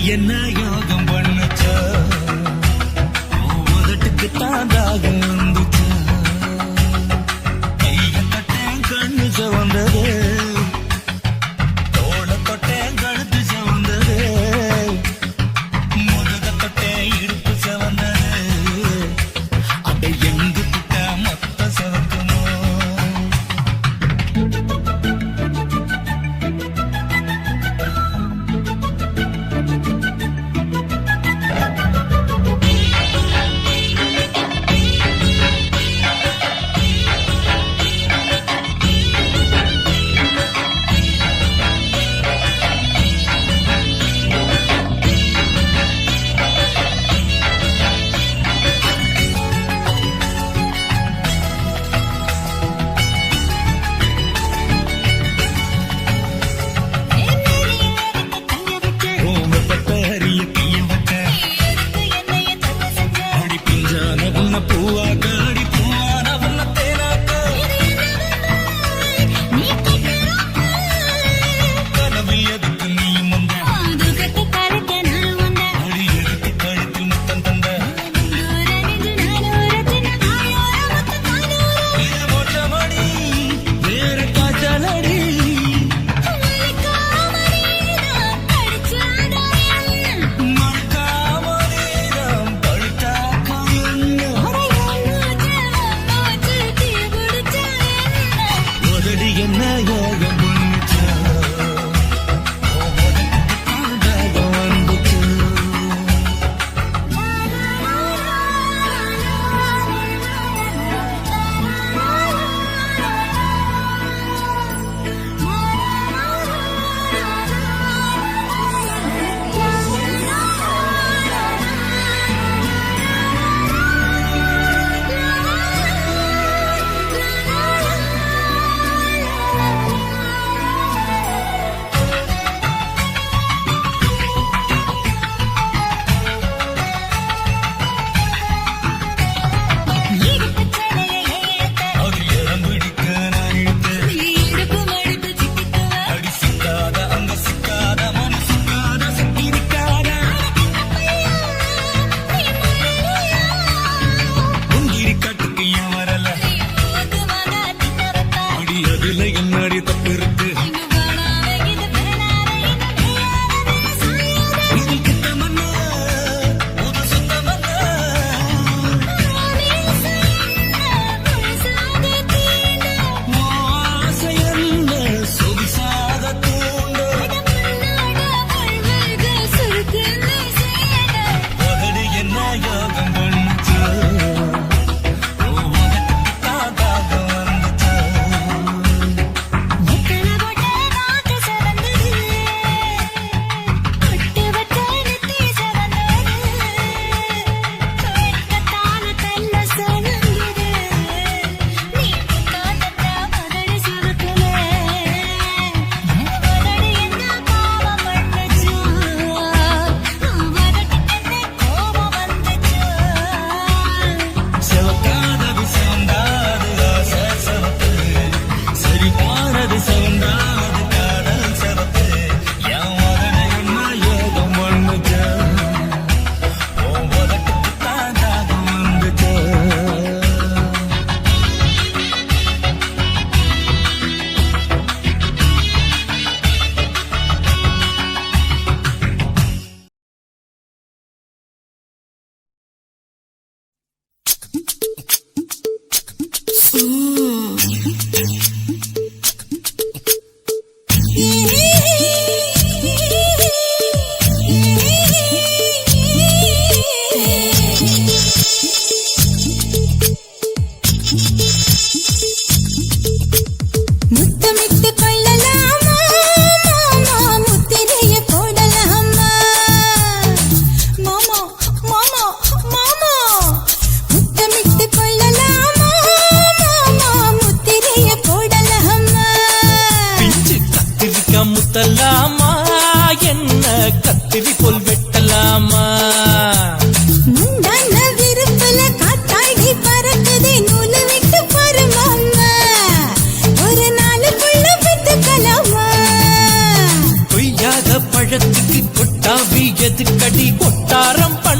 என்ன யோகம் பண்ணுச்சா உதட்டுக்கு தாண்டாக வந்துச்சா கைய தொட்டேன் கண்ணு சவந்தது தோள தொட்டேன் கழுத்து சவந்தது முதுக தொட்டேன் இடுப்பு சவந்தது அதை எங்கு கிட்ட மொத்த சவக்குமோ என்ன யோகம் பண்ணுச்சா தாண்டாக வந்துச்சு என்னடி தப்பு இருக்கு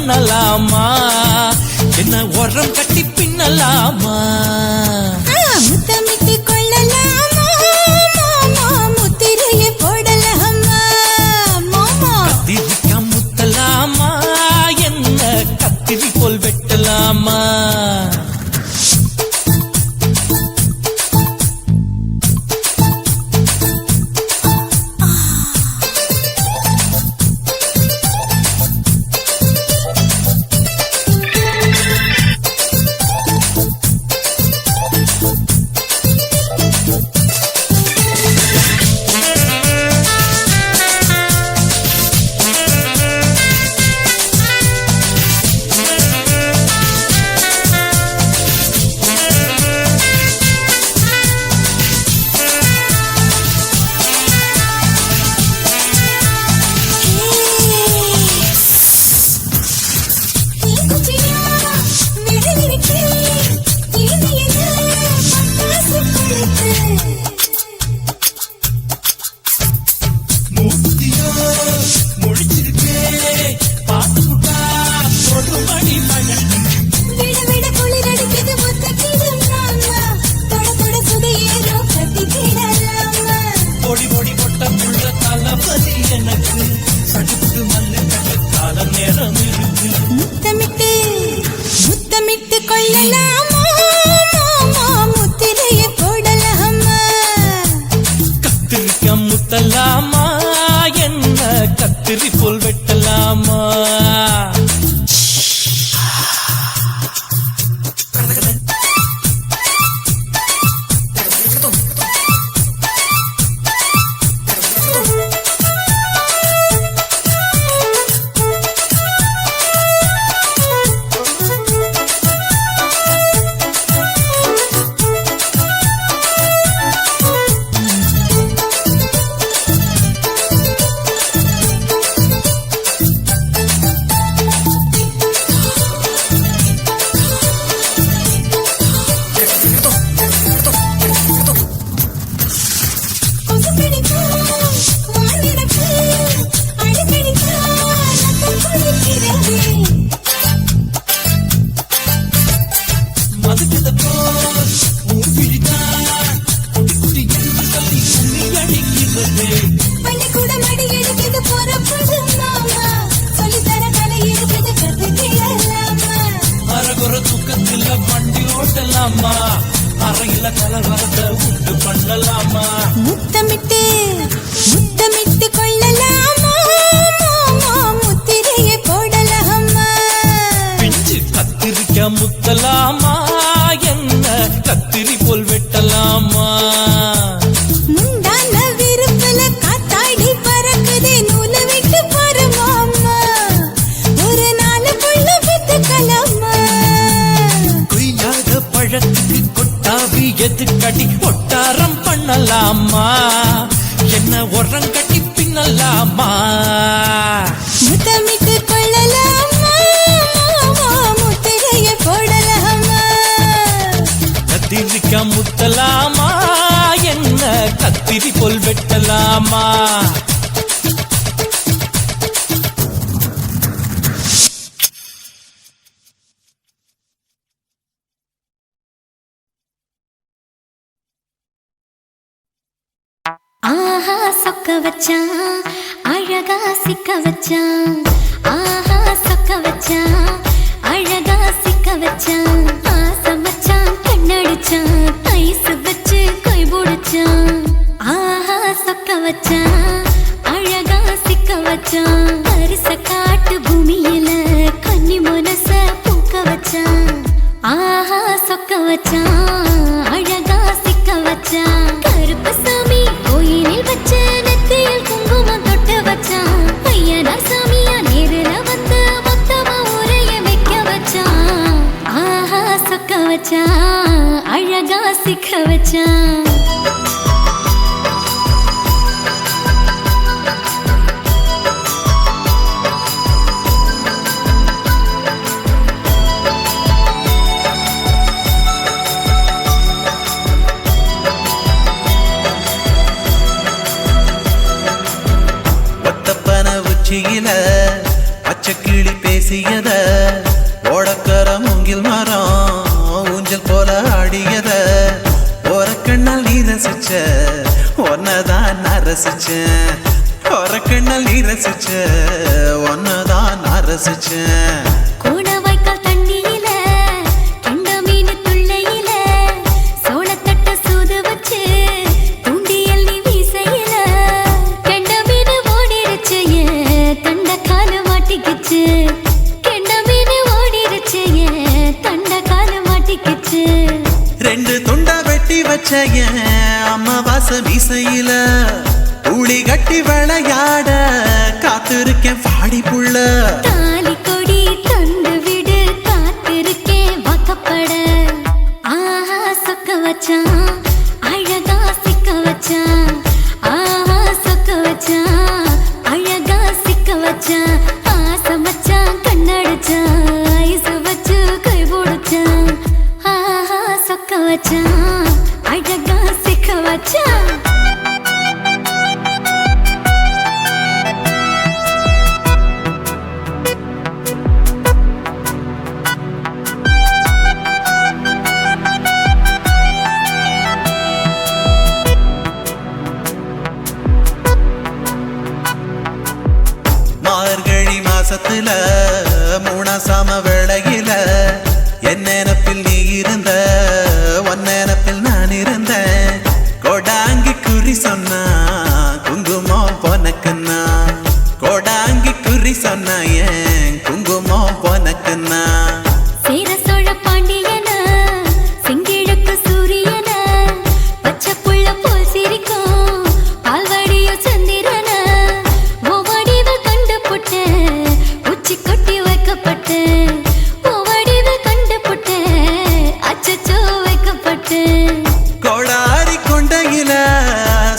பண்ணலாமா என்ன உரம் கட்டி பின்னலாமா முத்தமிட்டு கொள்ளலாமா மாமா முத்திரையை போடலாமா மாமா கத்திரிக்கா முத்தலாமா என்ன கத்திரி போல் வெட்டலாமா முத்தமிட்டு கொள்ளலாமா மாமா முத்திரையை போடலாமா கத்திரிக்கா முத்தலாமா என்ன கத்திரி போல் வெட்டலாமா அறையில கலவரத்தை உண்டு பண்ணலாமா முத்தமிட்டு முத்தமிட்டு கொள்ளலாமா மாமா முத்திரையை போடலாமா பிஞ்சு கத்திரிக்கா முத்தலாமா என்ன கத்திரி போல் வெட்டலாமா முந்தான விருப்பல காத்தாடி பறக்குதே நூலை விட்டு பாரு மாமா ஒரு நாளுக்குள்ள வித்துக்கலாமா கொய்யாத பழத்துக்கு கொட்டாவி எதுக்கடி ஒட்டாரம் பண்ணலாமா என்ன உரம் கட்டி பின்னலாமா முத்தமிட்டு கொள்ளலாமா மாமா முத்திரையை போடலாமா கத்திரிக்கா முத்தலாமா என்ன கத்திரி போல் வெட்டலாமா ஆஹா சொக்க வச்சான் அழகா சிக்க வச்சான் ஆஹா சொக்க வச்சான் அழகா சிக்க வச்சான் ஆசை வச்சான் கண்ணடிச்சான் ஐஸ் வச்சு கை பிடிச்சான் ஆஹா சொக்க வச்சான் அழகா சிக்க வச்சான் அரிச காட்டு பூமியில கன்னி மனச பூக்க வச்சான் ஆஹா சொக்க வச்சான் அழகா சிக்க வச்சான் கருப்பு சாமி கோயிலில் வச்ச நெத்தியில் குங்குமம் தொட்டு வச்சான் பையனா சாமியா நேரில வந்து மொத்தமா உரைய வைக்க வச்சான் ஆஹா சொக்க வச்சான் அழகா சிக்க வச்சான் உச்சியில பச்சைக்கிளி பேசி பேசியத ஓடக்கர மூங்கில் மரம் ஊஞ்சல் போல ஆடியத ஒரு கண்ணால் நீ ரசிச்ச ஒன்னதான் நான் ரசிச்சேன் ஒரு கண்ணால் நீ ரசிச்ச ஒன்னதான் நான் ரசிச்சேன் கோணவாய்க்கால் தண்ணியில கெண்ட மீன் துள்ளையில சோளத்தட்ட சூது வச்சு தூண்டியல் நீ வீசையில கெண்ட மீன் ஓடிருச்சு தண்ட காலு மாட்டிக்கிச்சு கெண்ட மீன் ஓடிருச்சு தண்ட காலு மாட்டிக்கிச்சு ரெண்டு துண்டா வெட்டி வச்ச அம்மாவாச வீசையில ஊழி கட்டி விளையாட காத்திருக்கேன் பாடி புள்ள தாலி கொடி தந்து விடு காத்திருக்கேன் வாக்கப்பட ஆஹா சொக்க வச்சான் அழகா சிக்க வச்சான் ஆஹா சொக்க வச்சான் அழகா சிக்க வச்சான் ஆசை மச்சான் கண்ணடிச்சான் ஐசு வச்சு கை போடுச்சான் ஆஹா சொக்க வச்சான் அழகா சிக்க வச்சான் மார்கழி மாசத்துல மூணாசாம வேளையில என் நினப்பில் நீ இருந்த உன் நினப்பில் நான் இருந்தேன் கோடாங்கி குறி சொன்னா குங்குமம் பொனக்குன்னா கோடாங்கி குறி சொன்னா ஏன் குங்குமம் பொனக்குன்னா சேர சோழ பாண்டியன செங்கிழக்கு சூரியன பச்சை புள்ள போல் சிரிக்கும் பால்வடியோ சந்திரன ஓவடிவ கண்டு புட்ட உச்சி கொட்டி வைக்கப்பட்டு ஓவடிவ கண்டு புட்ட அச்சச்சோ வைக்கப்பட்டு கோடாரி கொண்டையில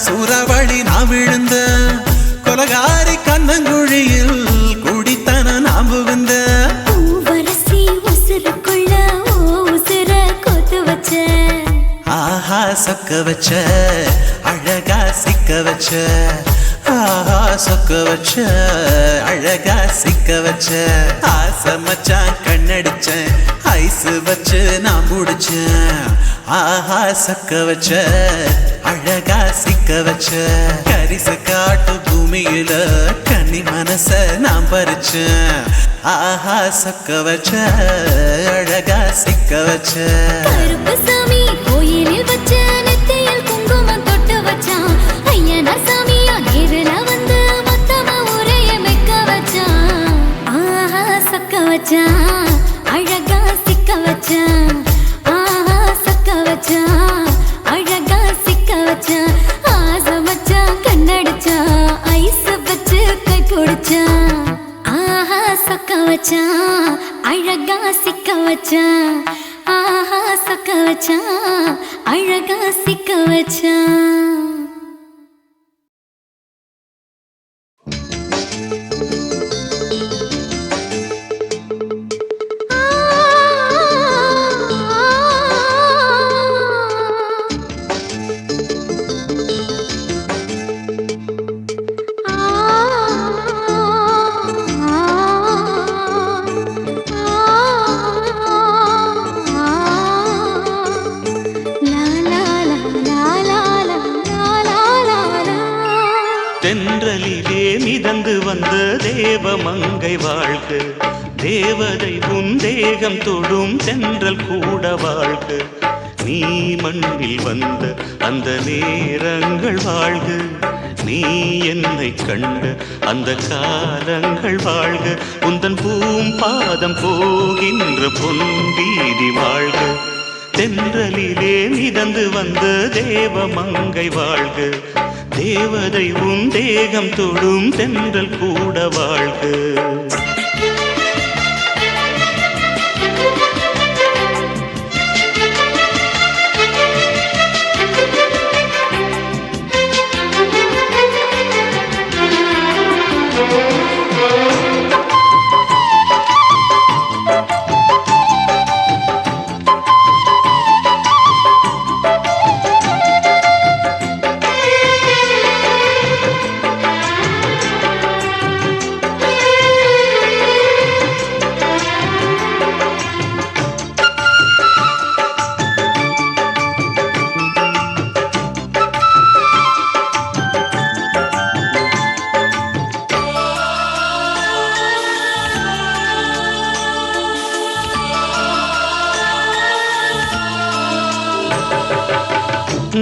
சூறாவளி நான் விழுந்த கொலகாரி கண்ணங்குழியில் குடித்தன நான் புகுந்த பூவரசி உசுருக்குள்ள உசுர கொத்து வச்ச ஆஹா சொக்க வச்ச அழகா சிக்க வச்ச ஆஹா சொக்க வச்ச அழகா சிக்க வச்ச ஆசை மச்சான் கண்ணடிச்சேன் ஐசு வச்சு நான் முடிச்சேன் ஆஹா சொக்க வச்ச அழகா சிக்க வச்ச கரிச காட்டு பூமியில கன்னி மனச நான் பறிச்சேன் ஆஹா சொக்க வச்ச அழகா சிக்க வச்ச கருப்பு சாமி கோயிலில் வச்ச நெத்தியில் குங்குமம் தொட்டு வச்சான் ஐயனா சாமியா நேரில் வந்து மொத்தமா உரைய வைக்க வச்சான் ஆஹா சொக்க வச்சான் அழகா சிக்க வச்சான் ஆஹா சொக்க வச்சான் அழகா சிக்க வச்சான் ஆசை மச்சான் கண்ணடிச்சான் ஐஸ் வச்சு கை பிடிச்சான் ஆஹா சொக்க வச்சான் அழகா சிக்க வச்சான் ஆஹா சொக்க வச்சான் அழகா சிக்க வச்சான் தென்றலிலே மிதந்து வந்த தேவமங்கை வாழ்க தேவதை உன் தேகம் தொடும் தென்றல் கூட வாழ்க நீ மண்ணில் வந்த அந்த நேரங்கள் வாழ்க நீ என்னை கண்ட அந்த காலங்கள் வாழ்க உந்தன் பூம்பாதம் போகின்ற பொன் வீதி வாழ்க தென்றலிலே மிதந்து வந்த தேவமங்கை வாழ்க தேவதை உன் தேகம் தொடும் தென்றல் கூட வாழ்க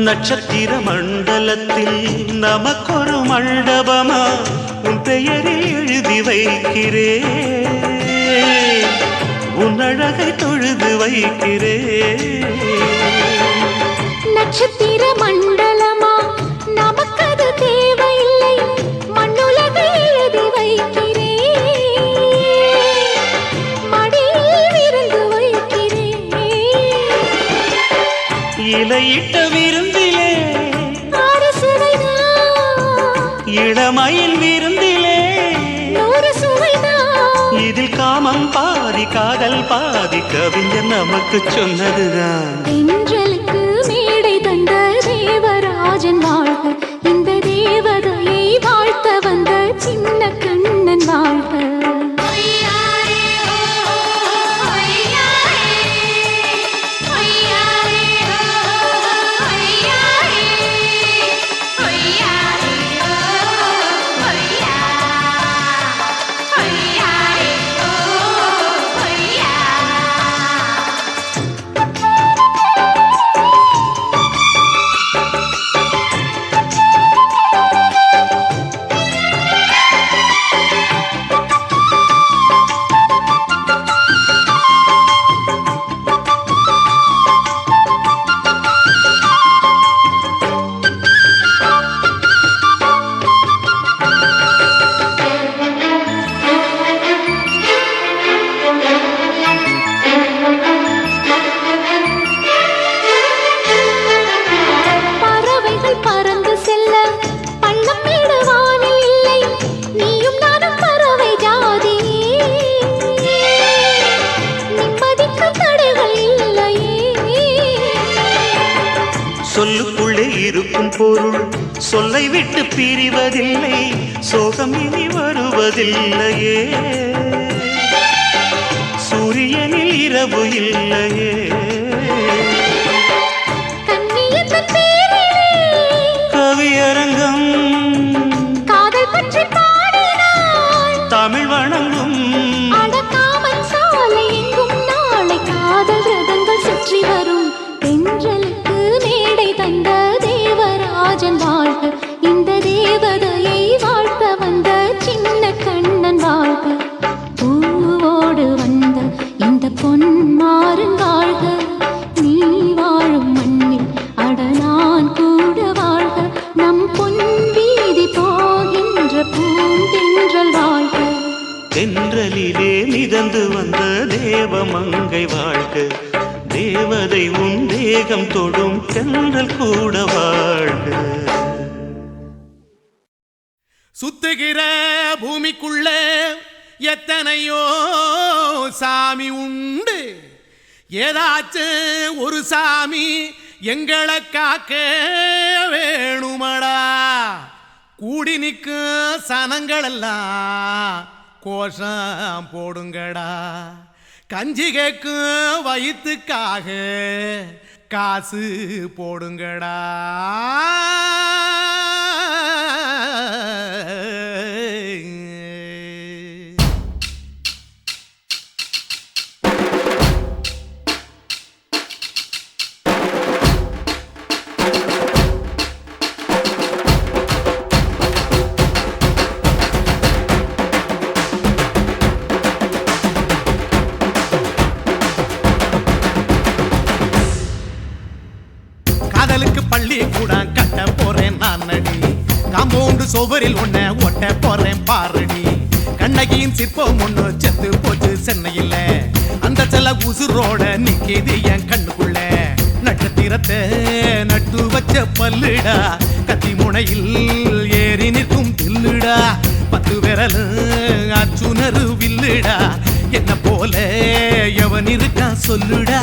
நட்சத்திர மண்டலத்தில் நமக்கொரு மண்டபமா உன் பெயரில் எழுதி வைக்கிறேன், உன் அழகை தொழுது வைக்கிறேன். நட்சத்திர மண்டலமா நமக்கது தேவையில்லை, மண்ணுலகை எழுதி வைக்கிறேன், மடியில் விருந்து வைக்கிறேன். இலையிட்ட விருந்திலே இளமயில் விருந்திலே இதில் காமம் பாதி காதல் பாதி கவிஞர் நமக்கு சொன்னதுதான். தென்றலுக்கு மேடை தந்த தேவராஜன் வாழ்க, இந்த தேவதையை வாழ்த்த வந்த சின்ன கண்ணன் வாழ்க. சொல்லுக்குள்ளே இருக்கும் பொருள் சொல்லை விட்டு பிரிவதில்லை, சோகம் இனி வருவதில்லையே, சூரியனில் இரவு இல்லையே. கவியரங்கம் காதல் பற்றி பாடினாள், தமிழ் வணங்கும் அடக்காமன் சாலை எங்கும் நாளை காதல் ரதங்கள் சுற்றி வரும். தென்றலுக்கு மேடை தந்த தேவராஜன் வாழ்க, இந்த தேவதையை வாழ்த்த வந்த சின்ன கண்ணன் வாழ்க. பூவோடு வந்த இந்த பொன்மாறன் வாழ்க, நீ வாழும் மண்ணில் அட நான் கூட வாழ்க, நம் பொன் வீதி போகின்ற பூந்தென்றல் வாழ்க. தென்றலிலே மிதந்து வந்த தேவமங்கை வாழ்க, தேவதை உன் தேகம் தொடும் தென்றல் கூட வாழ்க. சுத்துகிற பூமிக்குள்ள எத்தனையோ சாமி உண்டு, ஏதாச்சும் ஒரு சாமி எங்களை காக்க வேணுமடா. கூடி நிற்கும் சனங்களெல்லாம் கோஷம் போடுங்கடா, கஞ்சி கேக்கும் வயிற்றுக்காக காசு போடுங்கடா. காதலுக்கு பள்ளி கூட கட்ட போறேன் நான் நடி, காம்பவுண்டு சோவரில் ஒன்ன ஒட்ட போறேன் பாரடி. கண்ணகியின் சிற்பம் ஒண்ணு செத்து போச்சு சென்னையில், அந்த செல உசுரோட நிக்கிது என் கண்ணுக்குள்ள. நட்சத்திரத்தை நட்டு வச்ச பல்லுடா, கத்தி முனையில் ஏறி நிற்கும் தில்லுடா. 10 விரல் அச்சுணரு வில்லுடா, என்ன போல எவன் இருக்கா சொல்லுடா.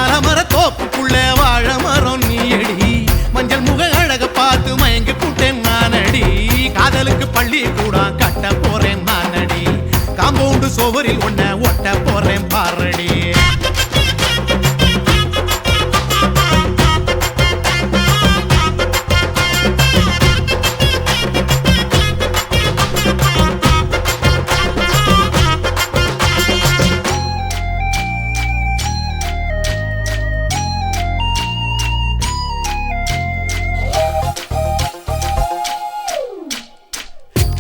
அலமர தோப்புக்குள்ள வாழ மரம் நீயடி, மஞ்சள் முக அழக பார்த்து மயங்கி கூட்டேன் நானடி. காதலுக்கு பள்ளி கூட கட்ட போறேன் நானடி, காம்பவுண்டு சோவரில் ஒன்ன ஒட்ட போறேன் பாரடி.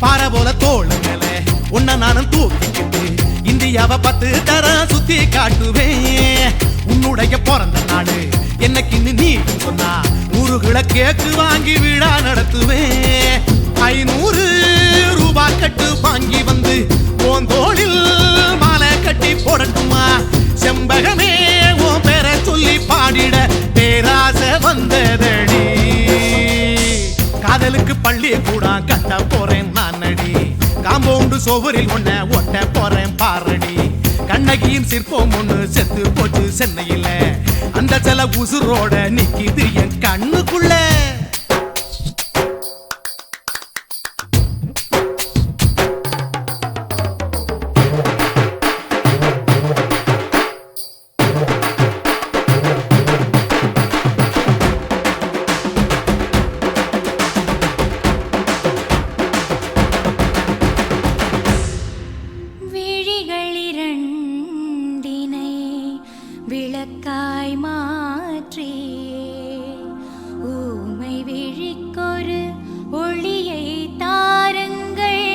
பாறை போல தோளுங்களே உன்ன நானும் தூக்கிக்கிட்டு இந்தியாவை 10 தரம் சுத்தி காட்டுவேன். உன்னுடைய பிறந்த நாடு என்னைக்குன்னு நீ சொன்னா 100 கிலோ கேக்கு வாங்கி விழா நடத்துவேன். 500 ரூபாய் கட்டு வாங்கி வந்து உன் தோளில் மாலை கட்டி போடட்டுமா? செம்பகமே உன் பேரை சொல்லி பாடிட பேராசை வந்ததடி. காதலுக்கு பள்ளி கூட கட்ட போறேன் நான் அடி. காம்பவுண்டு சோவரில் ஒன்ன ஒட்ட போறேன் பாரடி. கண்ணகியின் சிற்பம் ஒண்ணு செத்து போச்சு சென்னையில. அந்த சில உசுரோட நிக்கிது என் கண்ணுக்குள்ள. விளக்காய் மாற்றி ஊமை விழிக்கொரு ஒளியை தாருங்கள்.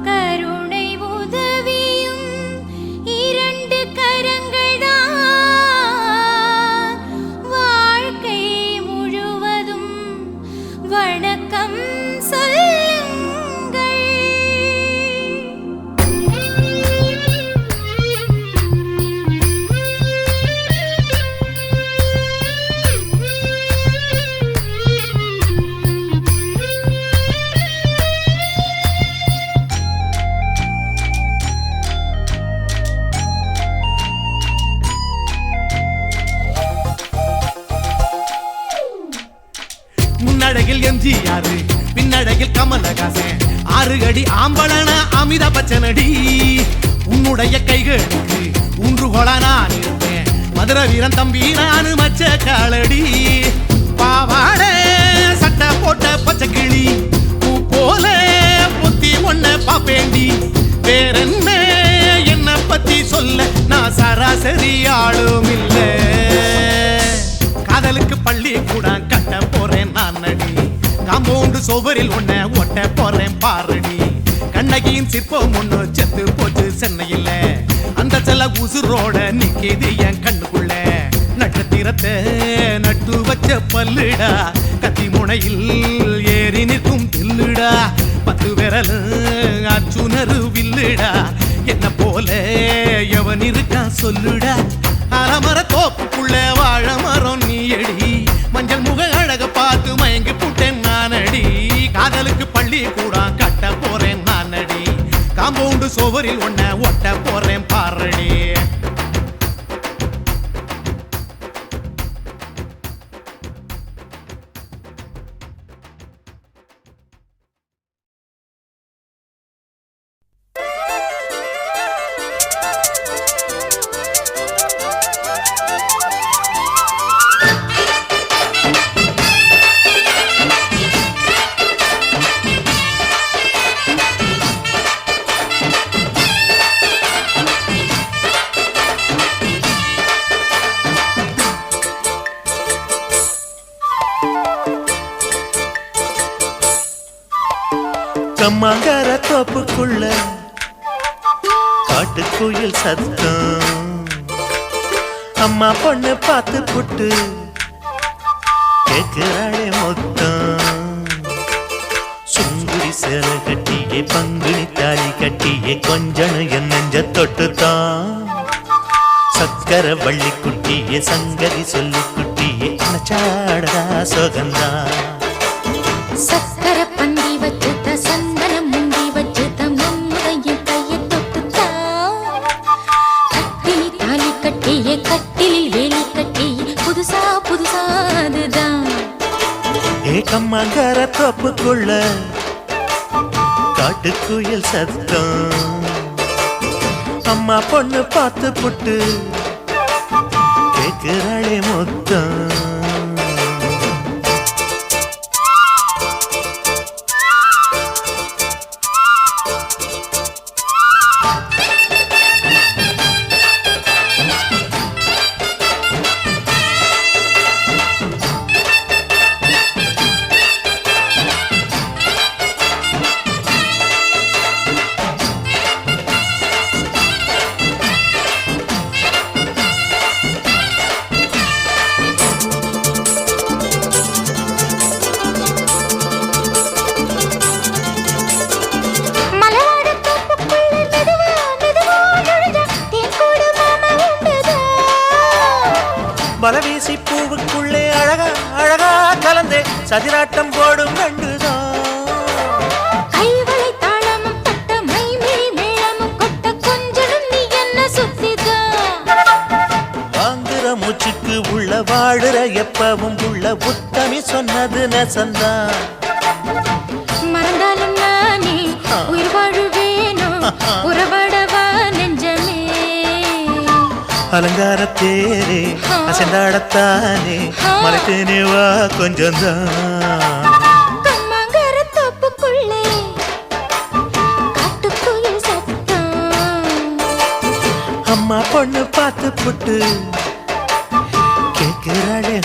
கருணை உதவியும் 2 கரங்கள் தான். வாழ்க்கை முழுவதும் வணக்கம் சொல்லுங்கள். முன்னழகில் எம்ஜிஆர் பின்னழகில் கமலஹாசன் 6 அடி ஆம்பளன அமிதாப் பச்சனடி. உன்னுடைய கைகளுக்கு ஊன்றுகோலா நான் இருப்பேன். மதுரை வீரன் தம்பி நானு மச்ச காலடி. பாவாட சட்டை போட்ட பச்சை கிளி பூ போல பொத்தி ஒன்ன பாப்பேண்டி. வேறென்ன என்ன பத்தி சொல்ல நான் சராசரி ஆளும் இல்ல. காதலுக்கு பள்ளி கூட கட்ட போறேன் நான் அடி. காம்பவுண்டு சோவரில் ஒன்ன ஒட்ட போறேன் பாரடி. கண்ணகியின் சிற்பம் ஒண்ணு செத்து போச்சு சென்னையில. அந்த சில உசுரோட நிக்கிது என் கண்ணுக்குள்ள. நட்சத்திரத்தை நட்டு வச்ச பல்லுடா. கத்தி முனையில் ஏறி நிற்கும் தில்லுடா. 10 விரல் அச்சுணரு வில்லுடா. என்ன போல எவன் இருக்கான் சொல்லுடா. அலமர தோப்புக்குள்ள வாழ மரம் நீ அடி. மஞ்சள் முக அழக பார்த்து மயங்கி புட்டேன் நான் அடி. காதலுக்கு பள்ளி கூட கட்ட போறேன் நான் அடி. காம்பவுண்டு சோவரில் ஒன்ன ஒட்ட போறேன் பாரடி. கம்மாங்கர தோப்புக்குள்ள காட்டுக்குயில் சத்தம். அம்மா பொண்ணு பார்த்து புட்டு கேட்கிறாளே மொத்தம். சுங்குடி சேலை கட்டியே பங்குனி தாலி கட்டியே கொஞ்சனு என் நெஞ்ச தொட்டுத்தான். சக்கர வள்ளி குட்டியே சங்கதி சொல்லி குட்டியே நச்சாடா சோகந்தா. சக்கர பந்தி வச்சுத்த சந்தனம் முந்தி வச்சுத்த மம்முடைய கையை தொட்டுத்தா. கட்டிலி தாலி கட்டியே கட்டிலில் வேலி கட்டியே புதுசா புதுசா அதுதான். ஏகம்மாங்கர தோப்புக்குள்ள காட்டுக்குயில் சத்தம். அம்மா பொண்ணு பார்த்து புட்டு கேட்கிறாளே மொத்தம். சதிராட்டம் போடும் ரெண்டுதான். கைவளை தாளமும் தட்ட மைமிழி மேளமும் கொட்ட கொஞ்சனும் நீ என்ன சுத்திதான். வாங்குற மூச்சுக்கு உள்ள வாடுற எப்பவும் உள்ள உத்தமி சொன்னது நெசந்தான். மறந்தாலும் நானே உயிர் வாழுவேனோ உறவாடவா நெஞ்சமே. அலங்காரத்தேரே அசைந்தாடத்தானே மறைத்தேனே வா கொஞ்சம்தான். கம்மாங்கர தோப்புக்குள்ளே காட்டுக்குயில் சத்தம். அம்மா பொண்ணு பார்த்து புட்டு கேட்கிறாளே.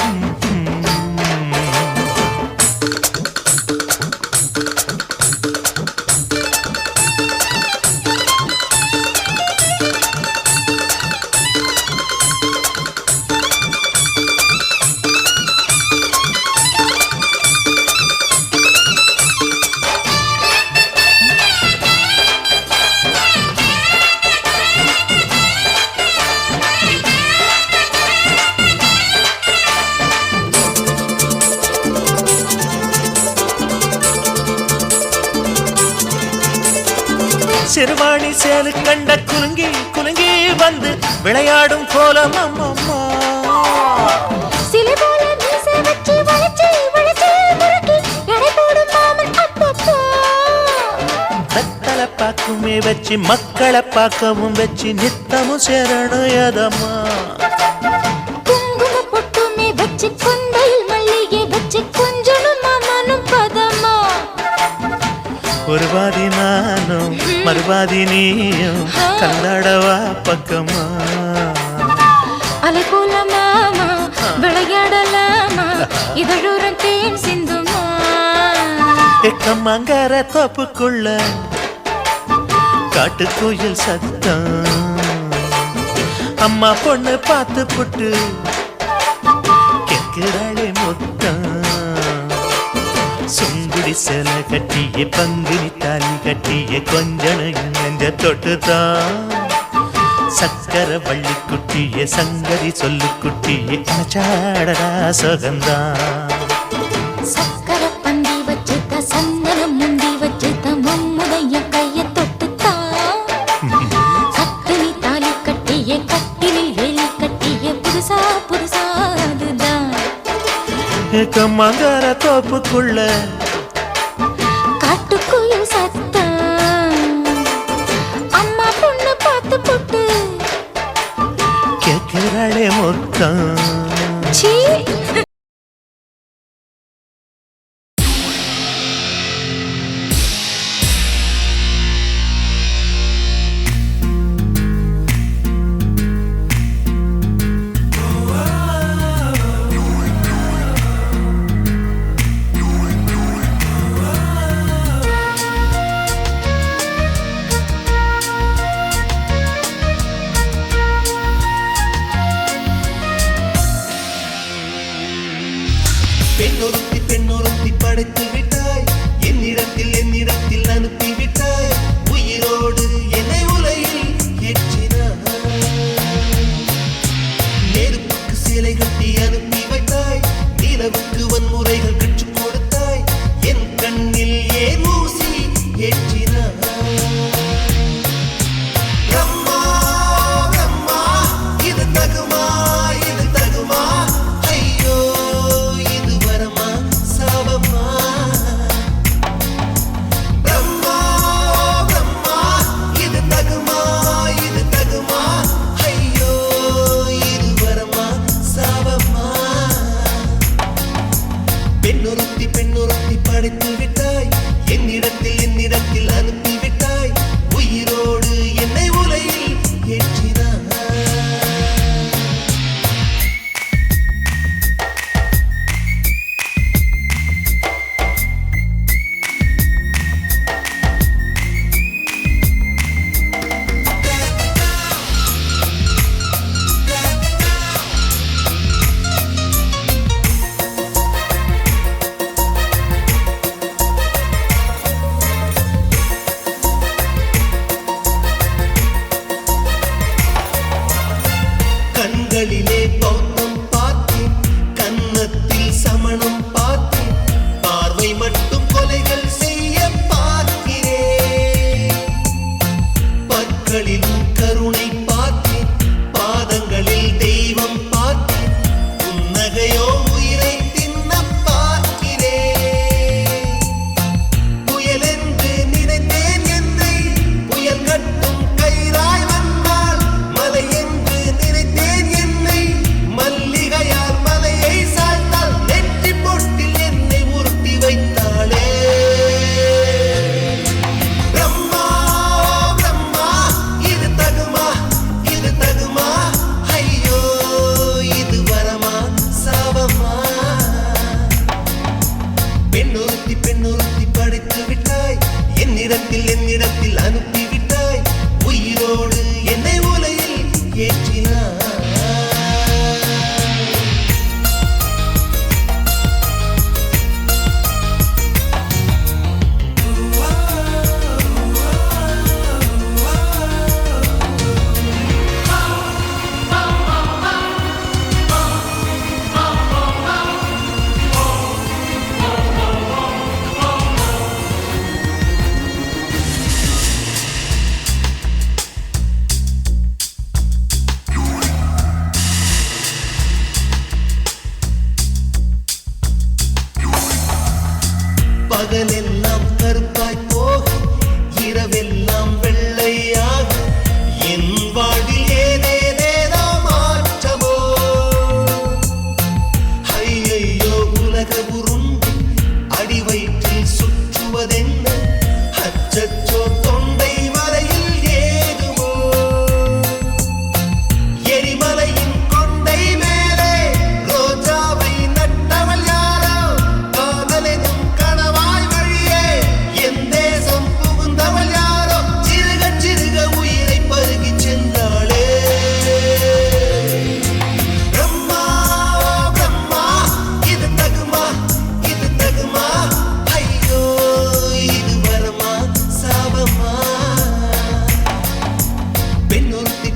சிறுவாணி சேலு கண்ட குலுங்கி குலுங்கி வந்து விளையாடும் கோலம் அம்மம்மா. சிலை போல மீசை வச்சு வளைச்சு வளைச்சு முறுக்கி எடை போடும் மாமன் அப்பப்பா. மக்களை பார்க்குமே வச்சு மக்களை பார்க்கவும் வச்சு நித்தமும் சேரணும் எதம்மா. குங்கும பொட்டுமே வச்சு கொண்டையில் மல்லிகை வச்சு கொஞ்சனும் மாமனும் பதமா. ஒரு பாதி நானும் மறுபாதி நீயும் கல்லாடவா பக்கமா. அலை போல மாமா விளையாடலாமா இதழூரம் தேன் சிந்துமா. எக்கம்மாங்கர தோப்புக்குள்ள காட்டுக்குயில் சத்தம். அம்மா பொண்ணு பார்த்து புட்டு கேட்கிறாளே முத்தம். சுங்குடி சேல கட்டிய பங்குனி தாலி கட்டிய கொஞ்சனும் நெஞ்ச தொட்டுதான். சக்கர வள்ளி குட்டிய சங்கதி சொல்லு குட்டிய அச்சாடடா சுகந்தான். சக்கர பந்தி வச்சுட்ட சந்தனம் முந்தி வச்சுட்ட மம்முடைய கைய தொட்டுத்தான். கட்டினி தாலி கட்டிய கட்டிலில் வேலி கட்டிய புதுசா புதுசா அதுதான். எக்கம்மாங்கர தோப்புக்குள்ள காட்டுக்குயில் சத்தம். அம்மா பொண்ணு பார்த்து புட்டு கேட்கிறாளே முத்தம். சீ. பெண்ணொருத்தி படைத்து விட்டாய் என்னிடத்தில் அனுப்பிவிட்டாய் உயிரோடு என்னை உலையில் ஏற்றினாய் பகலெல்லாம் கருப்பாய் போக இரவெல்லாம் வெள்ளையாக என் வாழ்வில் ஏதேதேதோ மாற்றமோ ஐயையோ உலக உருண்டி அடி வயிற்றில் சுற்றுவதென்ன அச்சச்சோ தொண்டை வரையில் ஏதுமோ எரிமலையின் கொண்டை மேலே ரோஜாவை நட்டவள் யாரோ காதலெனும் கணவாய் வழியே என் தேசம் புகுந்தவள் யாரோ சிறுக சிறுக உயிரை பருகி சென்றாளே பிரம்மா பிரம்மா இது தகுமா ஐயோ இது வரமா சாபமா பெண்ணொருத்தி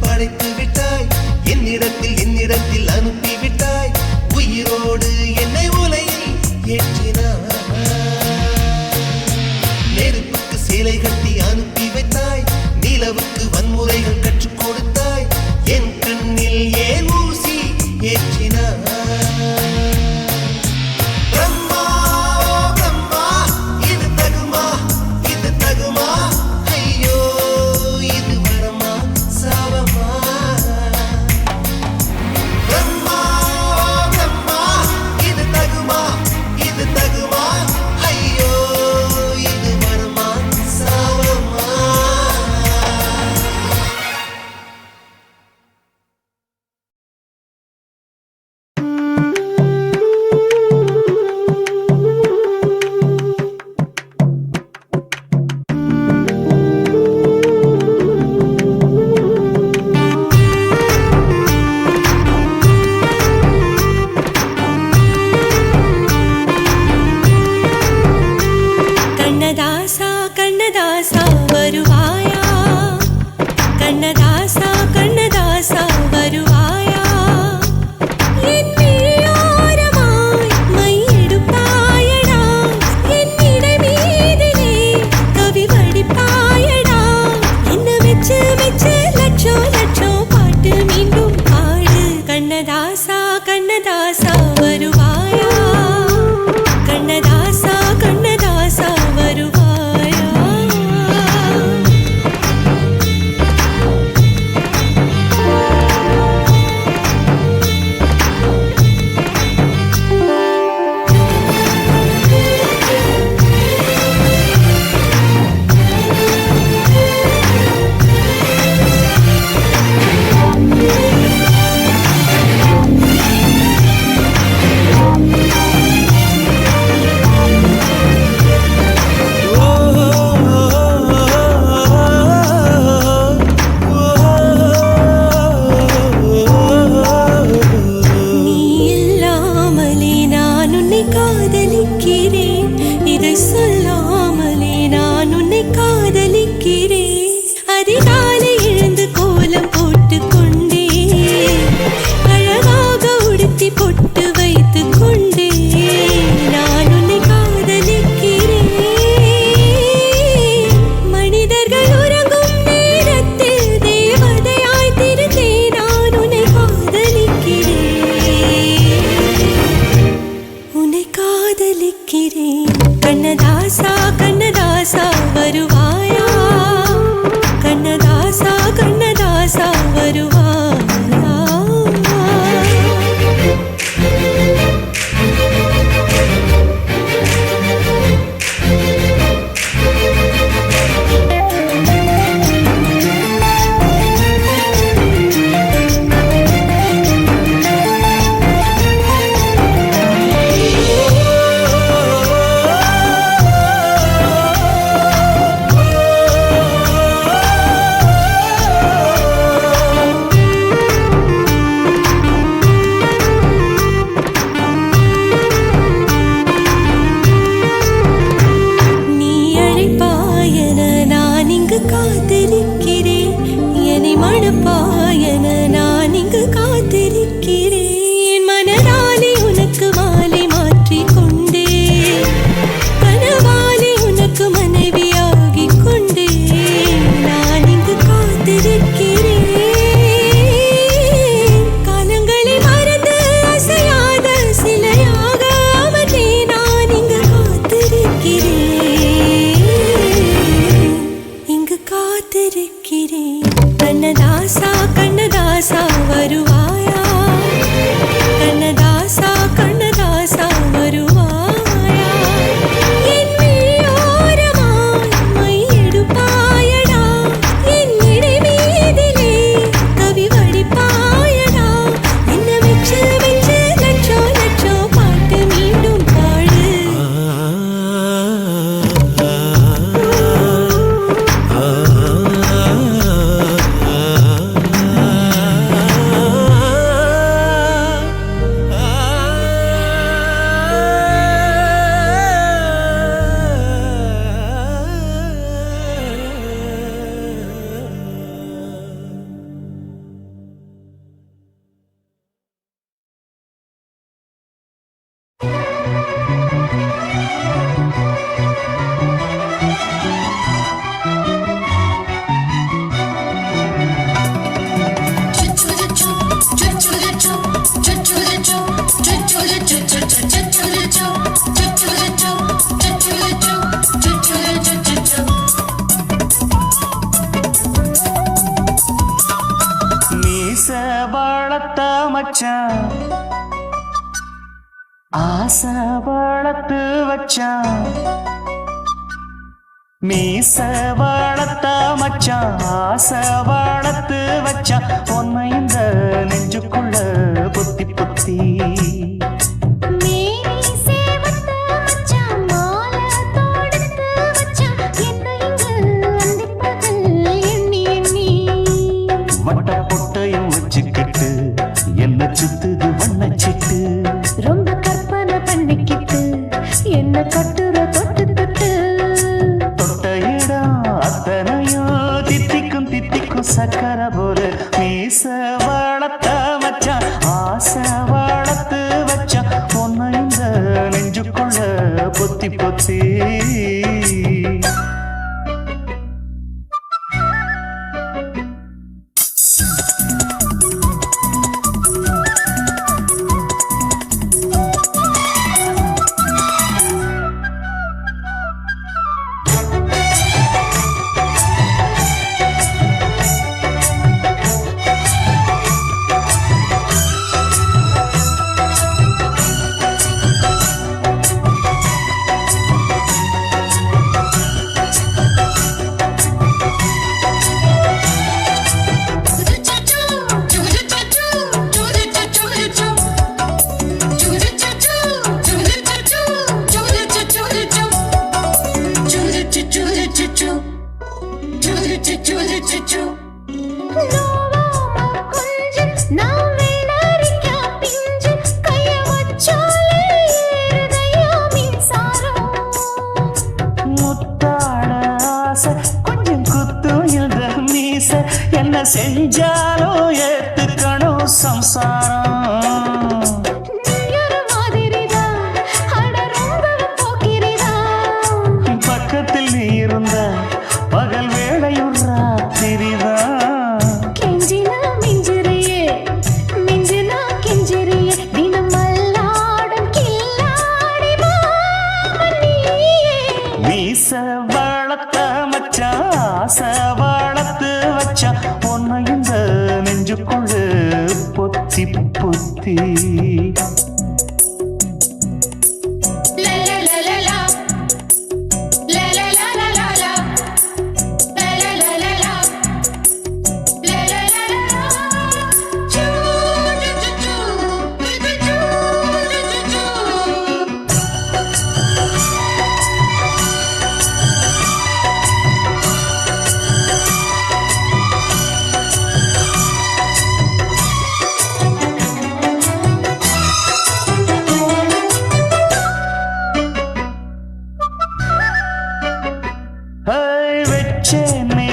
படைத்து விட்டாய் என்னிடத்தில் அனுப்பிவிட்டாய் உயிரோடு என்னை உலையில் ஏற்றினாய் நெருப்புக்கு சேலை கட்டி அனுப்பி வைத்தாய் நிலவுக்கு வன்முறைகள் கற்றுக் கொடுத்தாய் என் கண்ணில் ஏன் ஊசி ஏற்றினாய் பிரம்மா பிரம்மா இது தகுமா ஐயோ இது வரமா சாபமா பிரம்மா பிரம்மா இது தகுமா ஐயோ இது வரமா சாபமா கண்ணதாசா கண்ணதாசா வருவாயா கண்ணதாசா கண்ணதாசா வருவாயா என் விழியோரமாய் மையெடுப்பாயடா என்னிடை மீதிலே கவி வடிப்பாயடா என்ன வெச்சு லட்சம் லட்சம் பாட்டு மீண்டும் பாடு கண்ணதாசா கண்ணதாசா வருவாயா கண்ணதாசா கண்ணதாசா வருவாயா நீ இல்லாமலே நான் உன்னை காதலிக்கிறேன் இதை சொல்லாமலே நான் உன்னை காதலிக்கிறேன் அதிகாலை எழுந்து கோலம் போட்டுக் கொண்டே அழகாக உடுத்தி பொட்டு வைத்துக் கொண்டே நான் உன்னை காதலிக்கிறேன் மனிதர்கள் உறங்கும் நேரத்தில் தேவதையாய் திருந்தே நான் உன்னை காதலிக்கிறேன் கண்ணதாசா கண்ணதாசா வருவாயா கண்ணதாசா கண்ணதாசா வருவாயா இங்கு காத்திருக்கிறேன் என்னை மணப்பாயன நான் இங்கு காத்திருக்கிறேன் மனதாலே உனக்கு மாலை மாற்றிக் கொண்டே கனவாலே உனக்கு மனைவியாகிக் கொண்டே நான் இங்கு காத்திருக்கிறேன் காலங்களை மறந்து அசையாத சிலையாக அவனே நான் இங்கு காத்திருக்கிறேன் இங்கு காத்திருக்கிறேன் கண்ணதாசா கண்ணதாசா வருவாயா கண்ணதாசா கண்ணதாசா வருவாயா என் விழியோரமாய் மை எடுப்பாயடா என் இடை மீதிலே கவி வடிப்பாயடா என்ன வெச்சு வெச்சு லட்சோ லட்சோ பாட்டு மீண்டும் பாடு மீச வளர்த்த மச்சான் ஆசை வளர்த்து வச்சான் மீச வளர்த்த மச்சான் ஆசை வளர்த்து வச்சான் உன்னை இந்த நெஞ்சுக்குள்ள புத்தி புத்தி மேரி சேவத்த மச்சான் மாலை தொடுத்து வச்சான் என்ன இங்கு அந்திப்பகல் எண்ணி எண்ணி வட்ட பொட்டையும் வச்சுக்கிட்டு என்ன சுத்துது வண்ணச்சிட்டு ரொம்ப கற்பனை பண்ணிக்கிட்டு என்ன கட்டுற தொட்டு தொட்டு தொட்ட இடம் அத்தனையும் தித்திக்கும் தித்திக்கும் சக்கரை போல மீச வளர்த்த மச்சான் ஆசை வளர்த்து வச்சான் உன்னை இந்த நெஞ்சுக்குள்ள பொத்தி பொத்தி என்ன செஞ்சாலும் ஏத்துக்கணும் சம்சாரம் பக்கத்தில் நீ இருந்த பகல் வேளையும் ராத்திரிதான் கெஞ்சினா மிஞ்சிறியே மிஞ்சினா கெஞ்சிறியே தினமல்லாடும் கில்லாடி மாமணியே மீச வளர்த்த மச்சான் ஆசை வளர்த்து வச்சான் உன்னை இந்த நெஞ்சுக்குள்ள பொத்தி பொத்தி வச்சேனே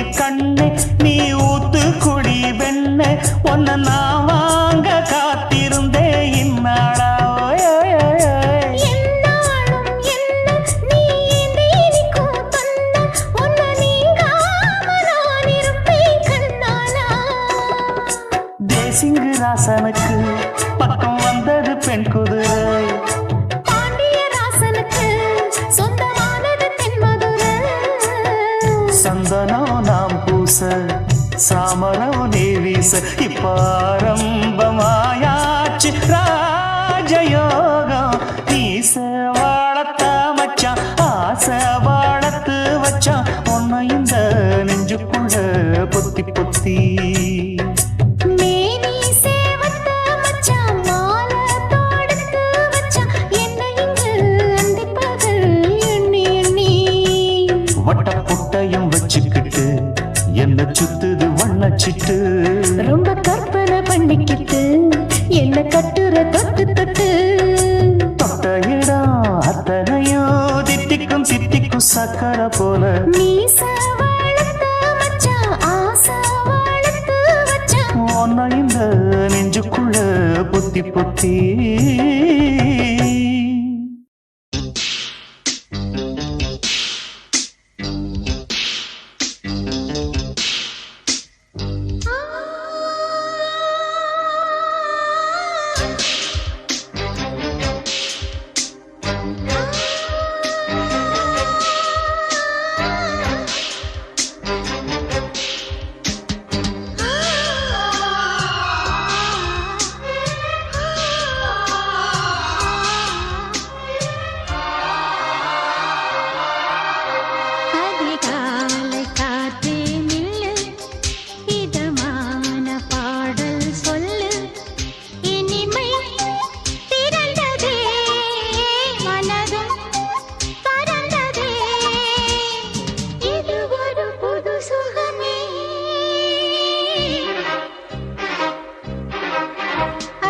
இப்பாரம்பமாயாச்சு ராஜயோகம் ஈச வாழத்த மச்சான் ஆசை வாழத்து வச்சான் உன்னை இந்த நெஞ்சுக்குள்ள பொத்தி பொத்தி மேனி சேவத்த மச்சான் மாலை தொடுத்து வச்சான் என்னை இங்கு அந்திப்பகல் எண்ணி எண்ணி வட்ட புட்டையும் வச்சுக்கிட்டு என்ன சுத்துது வண்ணச்சிட்டு ரொம்ப கற்பனை பண்ணிக்கிட்டு என்ன கட்டுற தொட்டு தொட்டு தொட்ட இடம் அத்தனையோ தித்திக்கும் தித்திக்கும் சக்கரை போல மீச வளர்த்த மச்சான் ஆசை வளர்த்து வச்சான் உன்னை இந்த நெஞ்சுக்குள்ள பொத்தி பொத்தி அதிகாலை காற்றே நில்லு இதமான பாடல் சொல்லு இனிமை திரண்டதே மனதும் பறந்ததே இது ஒரு புது சுகமே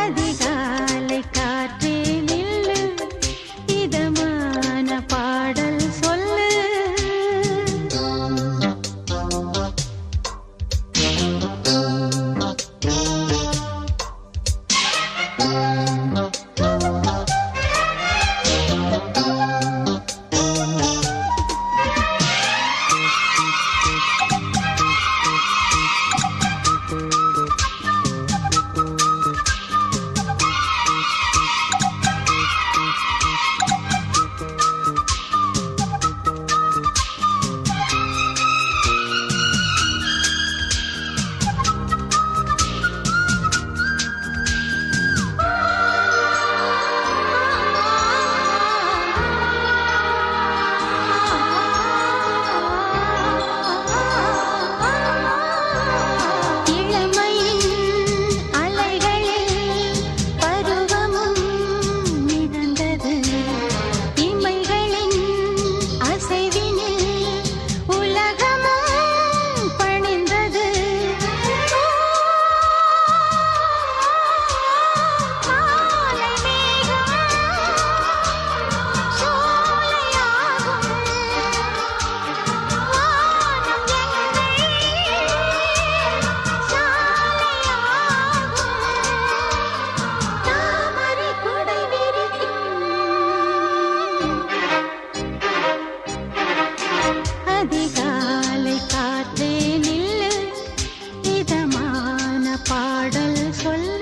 அதிகாலை காற்றே நில்லு இதமான பாடல் சொல்லு இளமையின் அலைகளில் பருவமும் மிதந்தது இமைகளின் அசைவினில் உலகமும் பணிந்தது காலை மேகம் சோலையாகும் வானம் தாமரை கொடை விரிக்கும் அதிகாலை காற்றே நில்லு இதமான பாடல் சொல்லு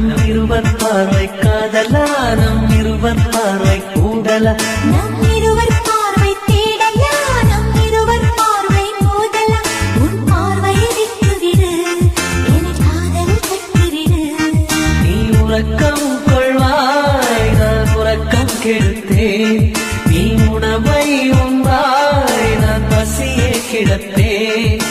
நம் இருவர் பார்வை காதலா நம் இருவர் பார்வை கூடலா நம் இருவர் பார்வை தேடலா நம் இருவர் பார்வை மோதலா உன் பார்வையை விட்டுவிடு என்னை காதல் கட்டிவிடு நீ உறக்கம் கொள்வாய் நான் உறக்கம் கெடுத்தேன் நீ உணவை உண்டாய் நான் பசியே கிடப்பேன்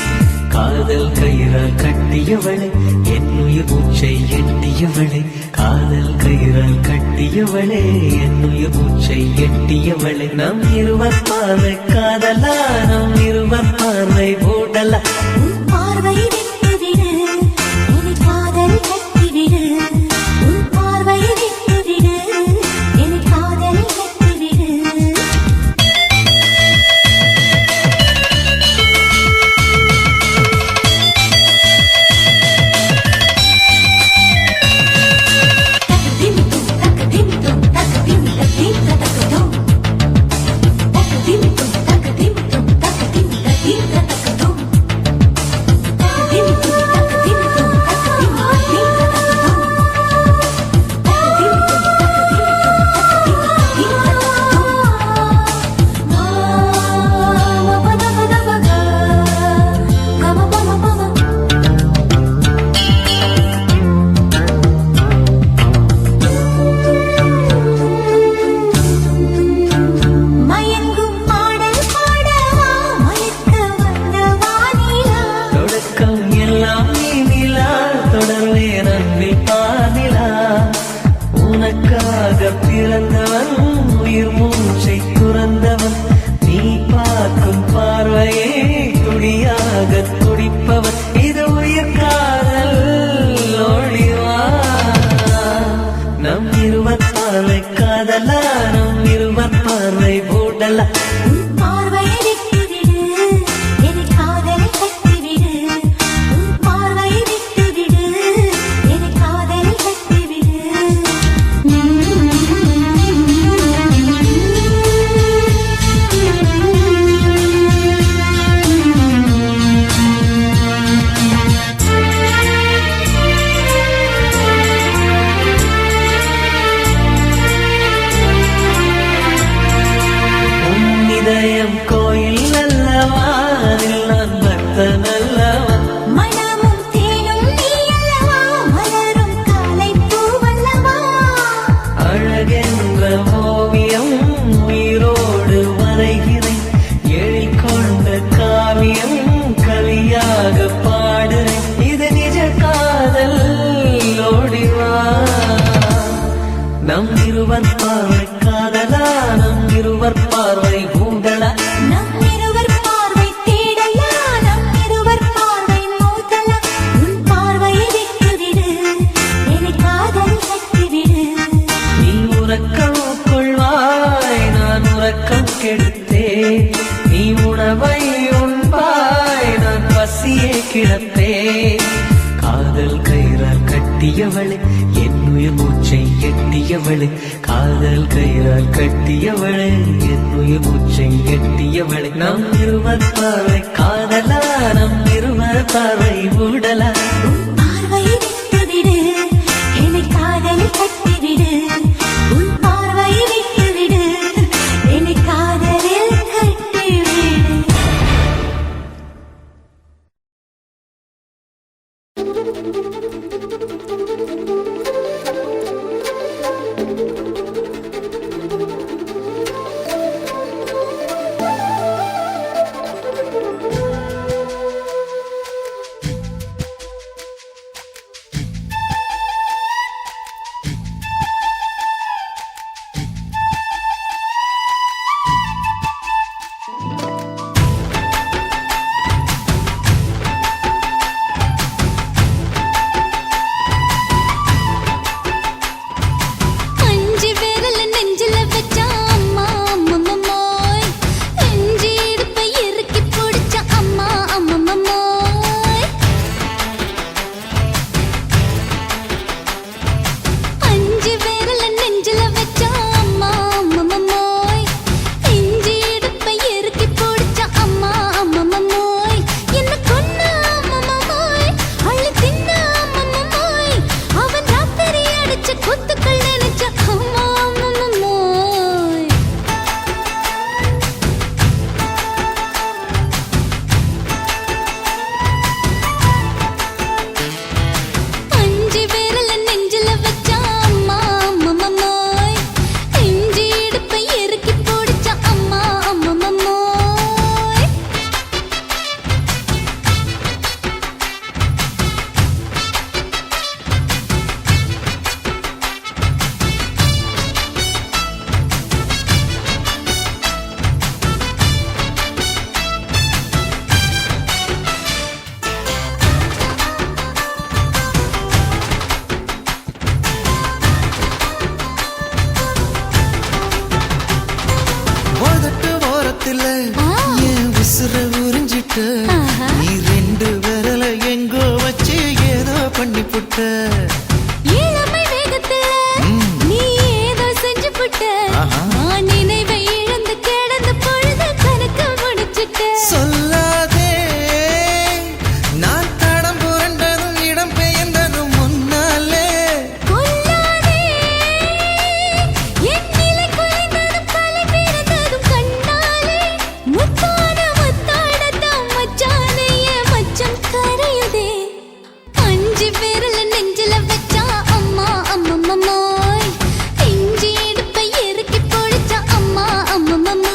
காதல் கயிறால் கட்டியவளே என் உயிர் மூச்சை எட்டியவளே காதல் கயிறால் கட்டியவளே என் உயிர் மூச்சை எட்டியவளே நம் இருவர் பார்வை காதலா நம் இருவர் பார்வை ஓடலா உன் பார்வையை விட்டுவிடு என்னை காதல் கட்டிவிடு உன் பார்வையை விட்டுவிடு என்னை காதல் கட்டிவிடு மயங்கும் பாடல் பாடவா மயக்க வந்த வானிலா தொடக்கம் எல்லாம் நீ நிலா தொடர்வேன் அன்பில் பாதிலா உனக்காக பிறந்தவன் உயிர் மூச்சை துறந்தவன் நீ பார்க்கும் பார்வையே துடியாக துடிப்பவன் இது உயிர் காதல் ஒளிவா நம் இருவர் பார்வை காதலா நம் இருவர் பார்வை போடலா உன் பார்வையை விட்டுவிடு என்னை காதலை கட்டிவிடு உன் பார்வையை விட்டுவிடு என்னை காதலை கட்டிவிடு உன் இதயம் கோயில் அல்லவா அதில் நான் பக்தன் அல்லவா மனமும் தேனும் நீ அல்லவா மலரும் காலை பூவல்லவா அழகென்ற ஓவியம் உயிரோடு வரைகிறேன் எழில் கொண்ட காவியம் கலியாக பாடுறேன் இது நிஜ காதல் ஓடிவா நம் இருவர் பார்வை காதலா நம் இருவர் பார்வை ஊடலா நம் இருவர் பார்வை தேடலா நம் இருவர் பார்வை மோதலா உன் பார்வையை விட்டுவிடு என்னை காதல் கட்டிவிடு நீ உறக்கம் கொள்வாய் நான் உறக்கம் கெடுத்தேன் நீ உணவை உண்பாய் நான் பசியே கிடப்பேன் காதல் கயிறால் கட்டியவளே என் உயிர் மூச்சை எட்டியவளே காதல் கயிறால் கட்டியவளே என் உயிர் மூச்சை எட்டியவளே நம் இருவர் பார்வை காதலா நம் இருவர் பார்வை ஊடலா உன் பார்வையை விட்டுவிடு என்னை காதல் கட்டிவிடு உன் பார்வையை விட்டுவிடு என்னை காதலில் கட்டிவிடு இளமை வேகத்துல நீ ஏதோ செஞ்சு புட்ட நான் நினைவை இழந்து கிடந்த பொழுது கணக்கு முடிச்சிட்ட சொல்லாதே நான் தடம் புரண்டதும் இடம் பெயர்ந்ததும் முன்னாலே கொல்லாதே என் நிலை குலைந்ததும் கலை பிறந்ததும் கண்ணாலே முத்தான முத்தாடத்தான் மச்சானே என் மச்சம் கரையுதே அஞ்சு விரல நெஞ்சில வச்சா அம்மா அம்மம்மோய் இஞ்சி இடுப்பை இறுக்கி பொழிச்சா அம்மா அம்மம்மோய்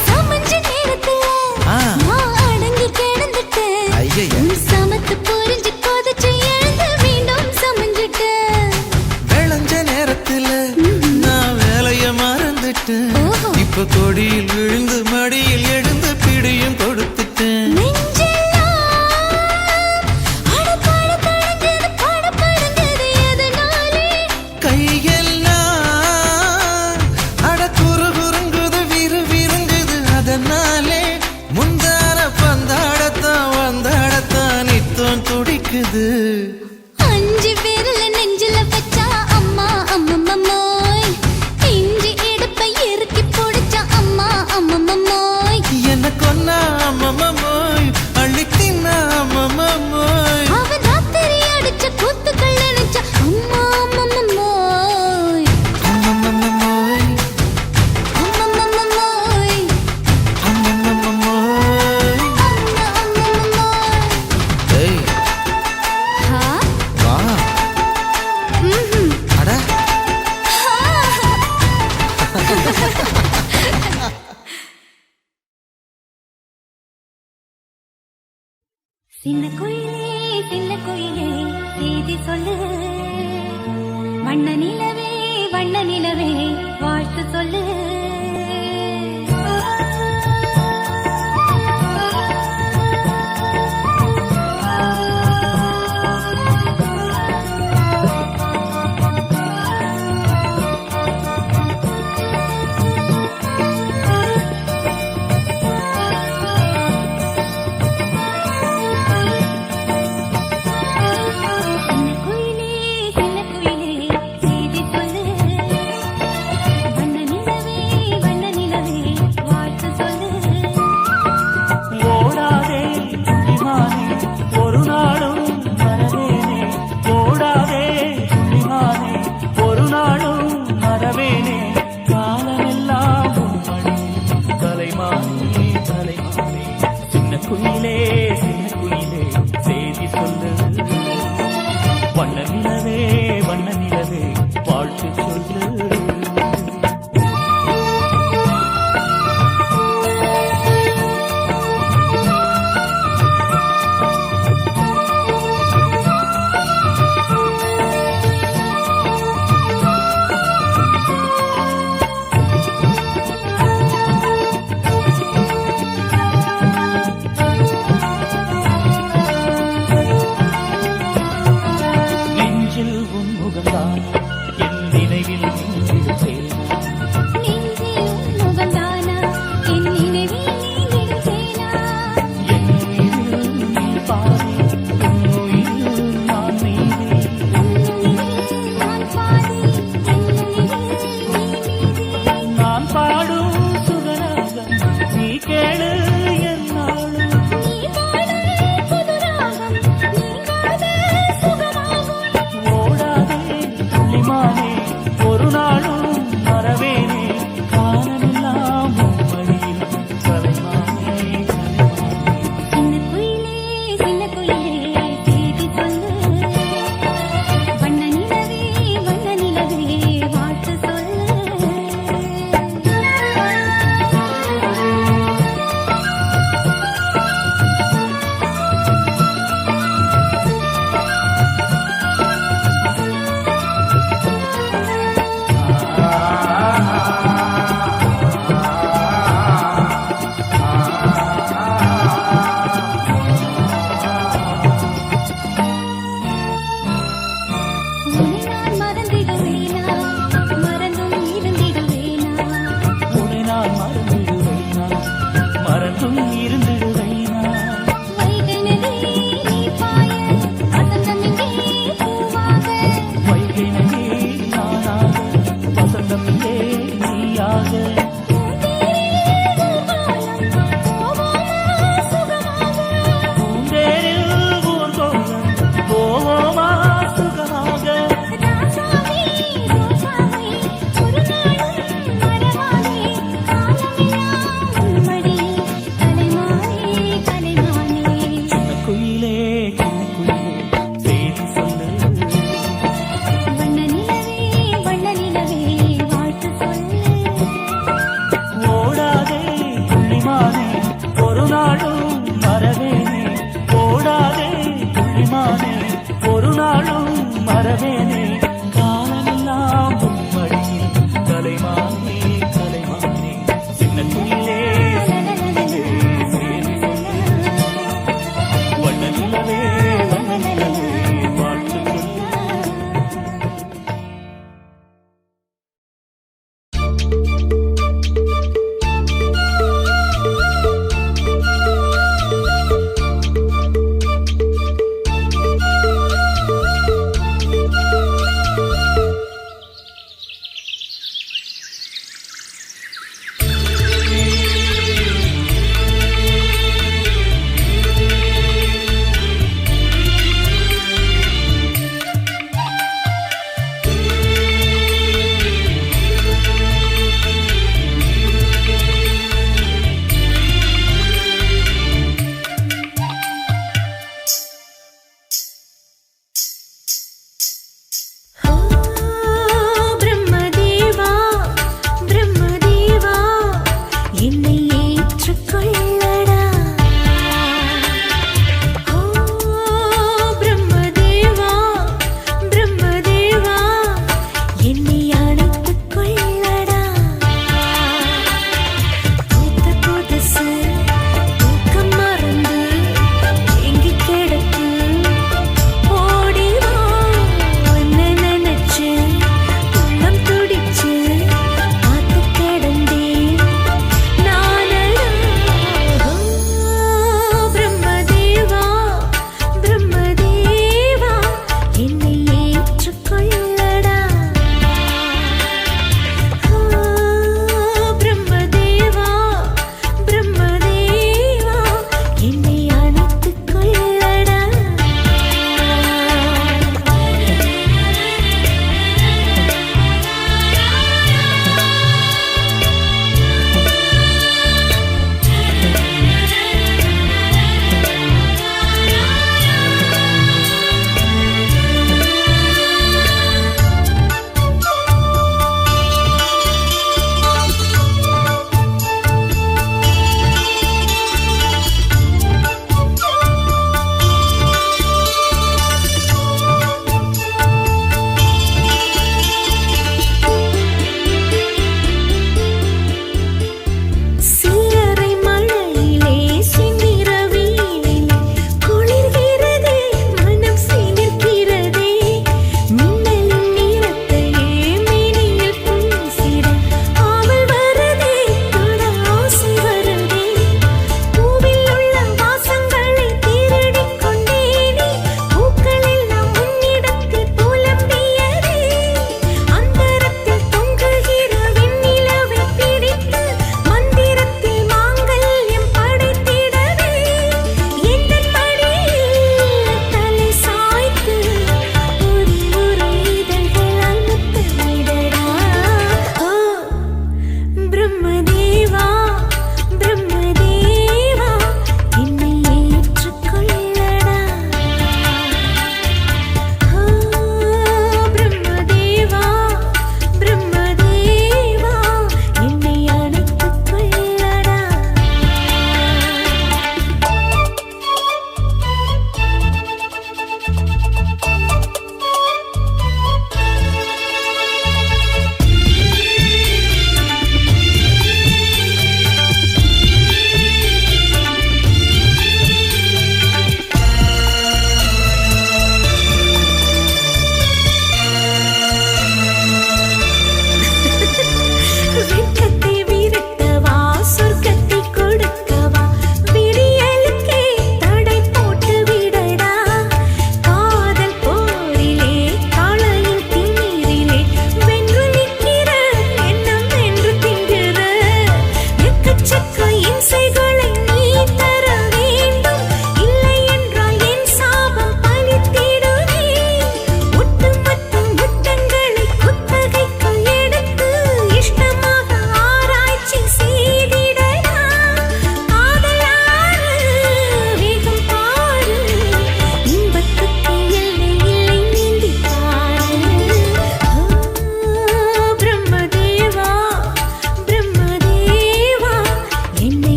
சமஞ்ச நேரத்துல நான் அடங்கி கிடந்துட்டேன் ஐயைய. உன் சமத்து புரிஞ்சு கொதிச்சு எழுந்து மீண்டும் சமஞ்சிட்டேன் விளைஞ்ச நேரத்துல நான் வேலைய மறந்துட்டேன் ஓஹோ. இப்ப கொடியில் விழுந்து மடியில் எழுந்து பிடியும் கொடுத்துட்டேன் நெஞ்செல்லாம் அடப்பாட தடங்குது படபடங்குது எதனாலே கையெல்லாம் அட குறுகுறுங்குது விறுவிறுங்குது அதனாலே முந்தான பந்தாடத்தான் வந்தாடத்தான் நித்தம் துடிக்குது அஞ்சு விரல நெஞ்சில வச்சா அம்மா அம்மம்மோய் இஞ்சி இடுப்பை இறுக்கி பொடிச்சா அம்மா அம்மம்மோய் என்ன கொன்னா அம்மம்மோய் அள்ளி தின்னா அம்மம்மோய் அவ ராத்திரி அடிச்ச கூத்துக்கள் நினைச்சா அம்மா அம்மம்மோய் அம்மம்மோய் அம்மம்மோய் அம்மம்மோய் அம்மா அம்மம்மோய் ஏய் ஹா வா ம்ஹும் அட சின்ன குயிலே செய்தி சொல்லு வண்ண நிலவே வாழ்த்து சொல்லு சின்ன குயிலே செய்தி சொல்லு வண்ண நிலவே வாழ்த்து சொல்லு ஓடாதே விமானி ஒரு நாளும் மறவேனே ஓடாதே விமானி ஒரு நாளும் மறவேனே காலமெல்லாம் உம்மடி தலைமானி தலைமானி சின்ன குயிலே செய்தி சொல்லு வண்ண நிலவே வாழ்த்து சொல்லு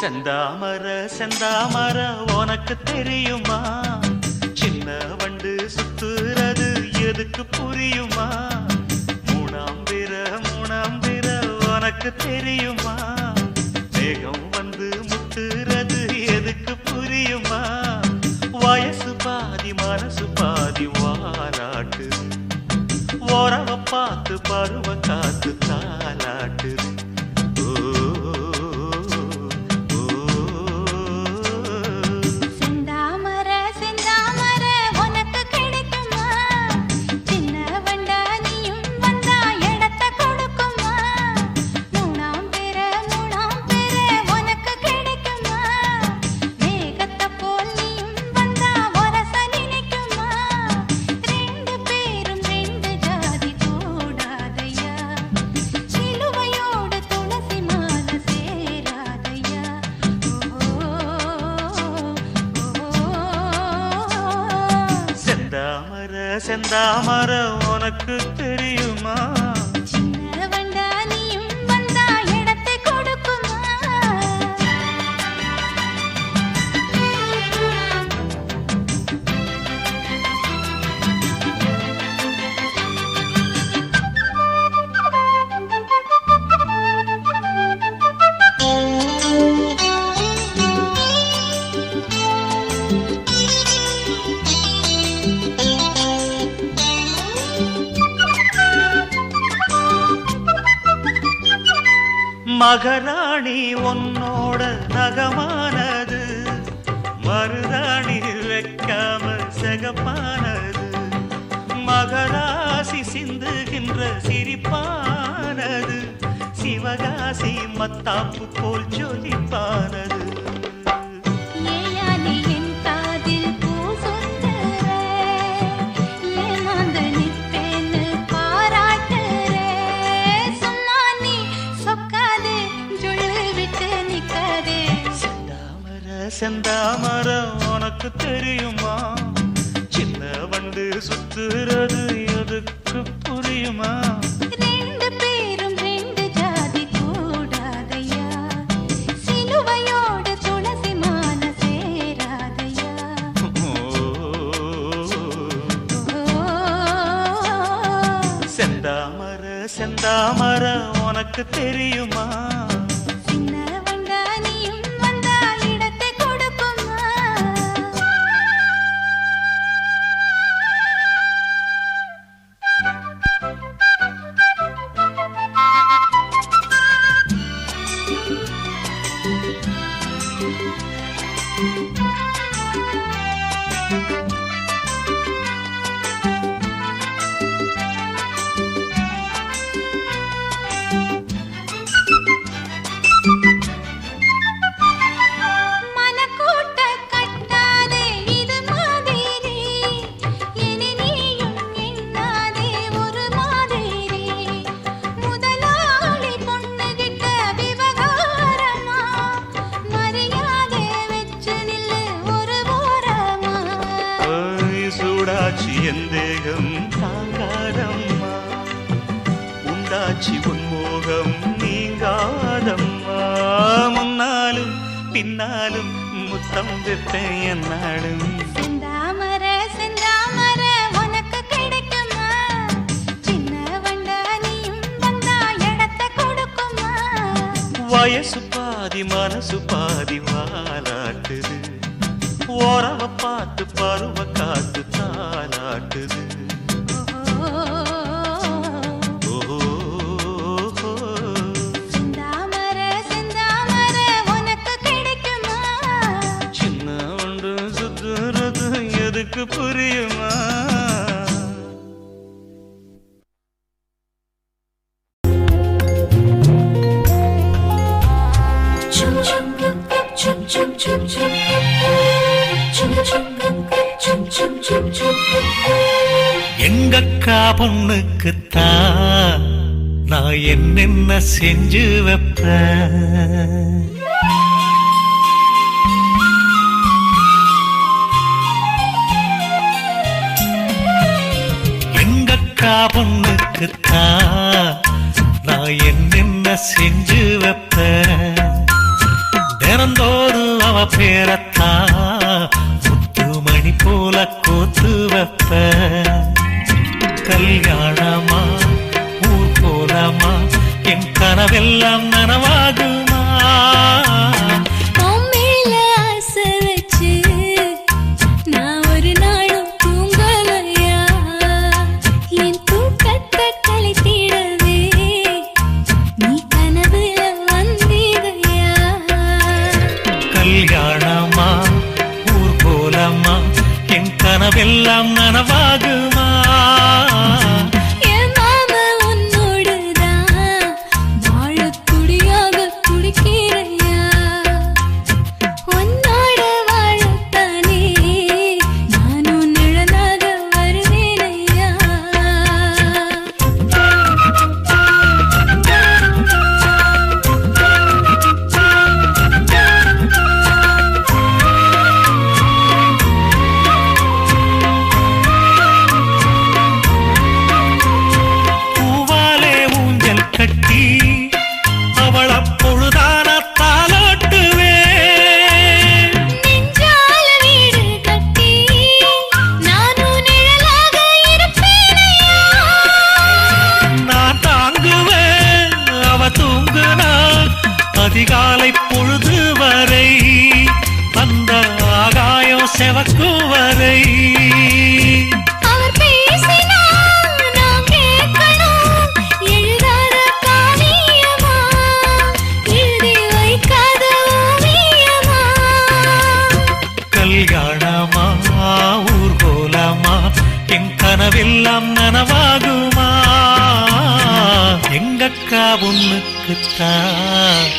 செந்தாமர செந்தாமர உனக்கு தெரியுமா சின்ன வண்டு சுத்துறது எதுக்கு புரியுமா மூணாம் பிற உனக்கு தெரியுமா மேகம் வந்து முட்டுறது எதுக்கு புரியுமா வயசு பாதி மனசு பாதி வாலாட்டு ஓரவ பார்த்து பருவ காத்து தாலாட்டுது செந்தாமர உனக்கு தெரியுமா சின்ன வண்டா நீயும் வந்தா இடத்தை கொடுக்குமா மகராணி உன்னோட நகமானது மருதாணி வைக்காம சகப்பானது மகராசி சிந்துகின்ற சிரிப்பானது சிவகாசி மத்தாப்பு போல் ஜொலிப்பானது செந்தாமர உனக்கு தெரியுமா சின்ன வண்டு சுத்துறது எதுக்கு புரியுமா ரெண்டு பேரும் ரெண்டு ஜாதி கூடாதையா சிலுவையோட துளசி மால சேராதையா செந்தாமர செந்தாமர உனக்கு தெரியுமா எந்தேகம் தாங்காதம்மா உண்டாச்சி உன்மோகம் நீங்காதம்மா முன்னாலும் பின்னாலும் முத்தம் வைப்பேன் என்னாலும் செந்தாமர செந்தாமர உனக்கு கிடைக்குமா சின்ன வண்டா நீயும் வந்தா இடத்தை கொடுக்குமா வயசு பாதி மனசு பாதி வாலாட்டுது ஓரவ பார்த்து பருவ காத்து தாலாட்டுது செந்தாமர செந்தாமர உனக்கு கிடைக்குமா சின்ன ஒன்று சுத்துறது எதுக்கு புரியுமா எங்கக்கா பொண்ணுக்குத்தான் நான் என்னென்ன செஞ்சு வைப்பேன் எங்கக்கா பொண்ணுக்குத்தான் நான் என்னென்ன செஞ்சு வைப்பேன் தினந்தோறும் அவ பேரத்தா முத்து மணி போல கோத்து வைப்ப கல்யாணமா ஊர் போலமா என் கனவெல்லாம் நனவாகுமா உன் மேல ஆசை வச்சு நான் ஒரு நாளும் தூங்கலையா என் தூக்கத்தை கலைத்திடவே நீ கனவுல வந்தீரையா கல்யாணமா ஊர் போலமா என் கனவெல்லாம் நனவாகுமா என் மாமா உன்னோடுதான் வாழத் துடியாக துடிக்கிறையா உன்னோட வாழத்தானே நானும் நிழலாக வருவேனையா பூவாலே ஊஞ்சல் கட்டி அவள் அப்பொழுதான தாலாட்டுவே நெஞ்சால வீடு கட்டி நானும் நிழலாக இருப்பேனையா நான் தாங்குவேன் அவ தூங்குனா அதிகாலை பொழுது வரை அந்த ஆகாயம் செவக்கும் வரை அவர் பேசினா நான் கேட்கணும் எழுதாத காவியமா எழுதி வைக்காத ஓவியமா கல்யாணமா ஊர்கோலமா என் கனவெல்லாம் நனவாகுமா எங்கக்கா ஒண்ணுக்குத்தான்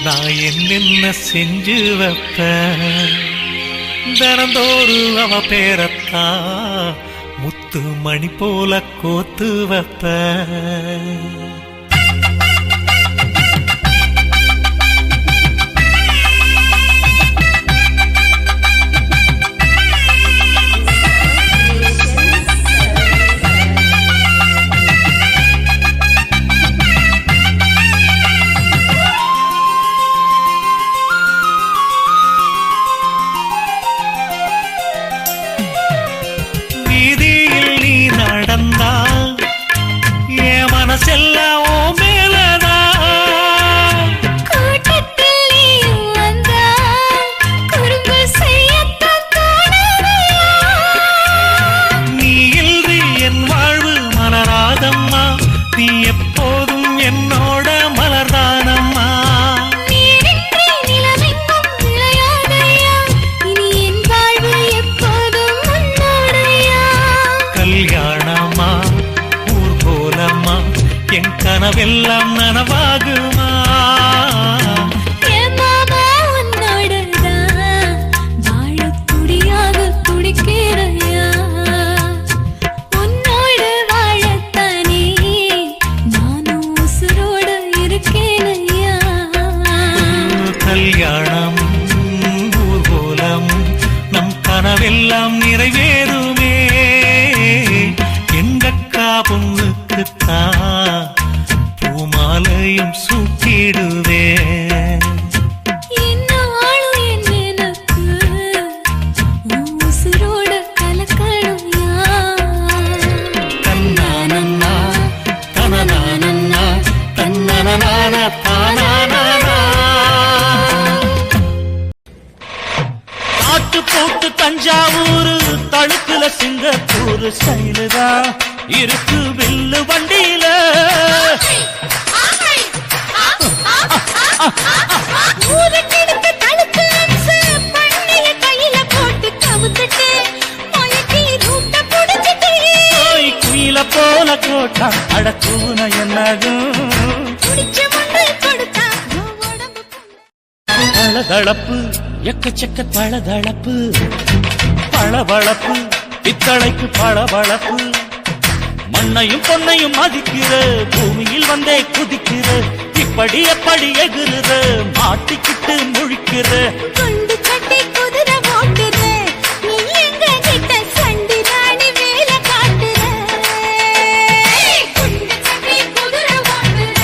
நான் என்னென்ன செஞ்சு வைப்பேன் தினந்தோறும் அவ பேரத்தான் முத்து மணி போல கோத்து வைப்பேன் வீதியில் நீ நடந்தா என் மனசெல்லாம் ஓ மேலதான் கூட்டத்தில் நீயும் வந்தா குறும்பு செய்யத்தான் தோணுதையா நீ இல்றி என் வாழ்வு மலராதம்மா நீ எப்போதும் என்னோட மலர்தானம்மா நீரின்றி நிலவெங்கும் விளையாடையா இனி என் வாழ்வு எப்போதும் உன்னோடையா கல்யாணமா ஊர் போலம்மா என் கனவெல்லாம் நனவாகுமா என் மாமா உன்னோடுதான் வாழத் துடியாக துடிக்கிறையா உன்னோடு வாழத்தானே நானும் உசுரோடு இருக்கேனையா கல்யாணம் ஊர்கோலம் நம் கனவெல்லாம் நிறைவேறுமே எங்கக்கா பொண்ணுக்குத்தான் பூமாலையும் சூட்டிடுவேன் என்னாலும் என் எனக்கு உன் உசுரோடு கலக்கணும்யா தன்னானன்னா தனனானன்னா தன்னனனான தானானா காட்டு போட்டு தஞ்சாவூர் தழுக்குல சிங்கப்பூர் ஸ்டைலுதான் இருக்கு வில்லு வண்டியில ஊருக்கெடுத்து தழுக்கு அம்சு பண்ணிய கையில போட்டு கவுத்துட்டு மயக்கி ரூட்ட புடிச்சிட்டு குயில போல கோட்டா அடக்கூன என்னாகும் குடிச்ச முண்டு கொடுத்தா உன் உடம்பு பளதளப்பு எக்கச்சக்க பளதளப்பு பளபளப்பு பித்தளைக்கு பளபளப்பு மண்ணையும் பொன்னையும் மதிக்கிற பூமியில் வந்தே குதிக்கிற இப்படி எப்படி எகுற மாட்டிக்கிட்டு முழிக்கிற குண்டு சட்டி குதிரை ஓட்டுற நீ எங்க கிட்ட சண்டி ராணி வேலை காட்டுற குண்டு சட்டி குதிரை ஓட்டுற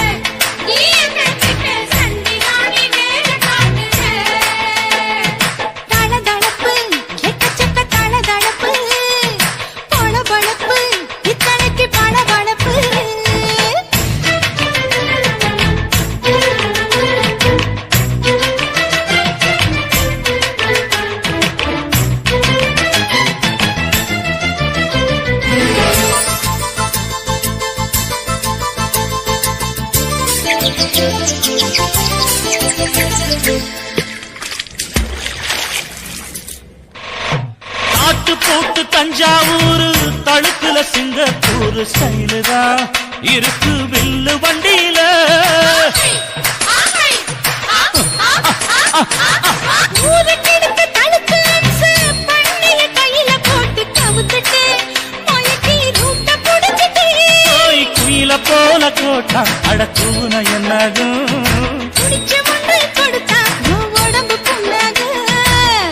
நீ எங்க கிட்ட சண்டி ராணி வேலை காட்டுற புது ஸ்டைலு தான் இருக்கு வில்லு வண்டியில. ஊருக்கெடுத்து தடுத்து அம்சு பண்ணிய கையில போட்டு கவுத்துட்டு மயக்கி ரூட்ட புடிச்சிட்டு குயில போல கோட்டா அடக்கூன என்னாகும் குடிச்ச ஒன்று கொடுத்தா உன் உடம்பு புண்ணாகும்.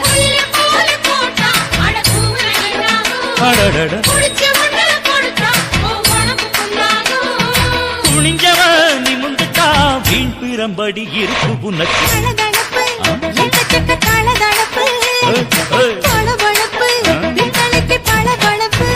குயில போல போட்டா அடக்கூன என்னாகும். அடடட குடிச்ச ஒன்று கொடுத்தா உன் உடம்பு புண்ணாகும். துணிஞ்சவன் நிமிந்துட்டா வீண் பிறம்படி இருக்கு உனக்கு. தளதளப்பு எக்கச்சக்க தளதளப்பு பளபளப்பு எங்களுக்கு பளபளப்பு.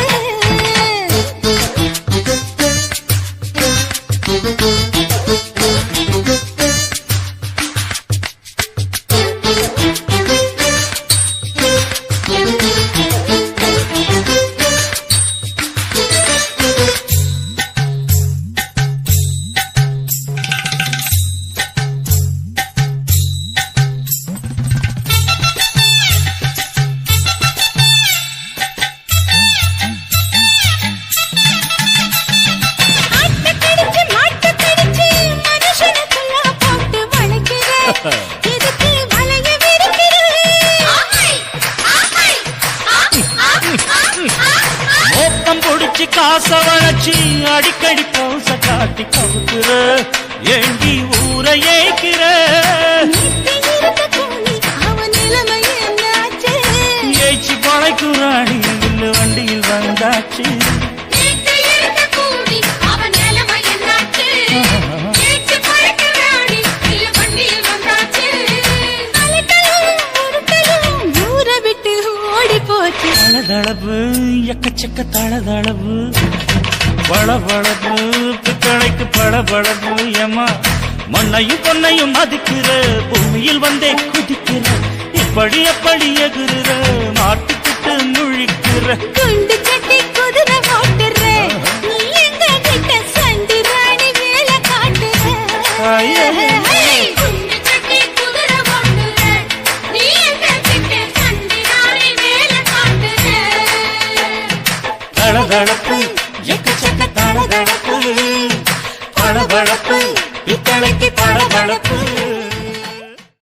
ஆட்டக்கடிச்சு மாட்டக்கடிச்சு மனுஷனுக்குள்ள போட்டு வளைக்கிற எதுக்கு வளைய விரிக்கிற. மோப்பம் பொடிச்சு காச வளைச்சு அடிக்கடி பவுச காட்டி கவுக்குற ஏண்டி ஊரை ஏய்க்கிற. நீட்டி இருக்க கூலி அவன் நிலைமை என்னாச்சு. ஏய்ச்சி பழைக்குறாணி வில்லு வண்டியில் வந்தாச்சு. நீட்டி இருக்க கூலி அவன் நிலைமை என்னாச்சு. ஏச்சு பறக்கிறாடி இல்ல வண்டியில் வந்தாச்சு. அலட்டலும் உருட்டலும் ஊரை விட்டு ஓடி போச்சு. தளதளவு எக்கச்சக்க தளதளவு பளபளப்பு பித்தளைக்கு பளபளப்பு ஏமா மண்ணையும் பொன்னையும் மதிக்கிற பூமியில் வந்தே குதிக்கிற இப்படி எப்படி எகுற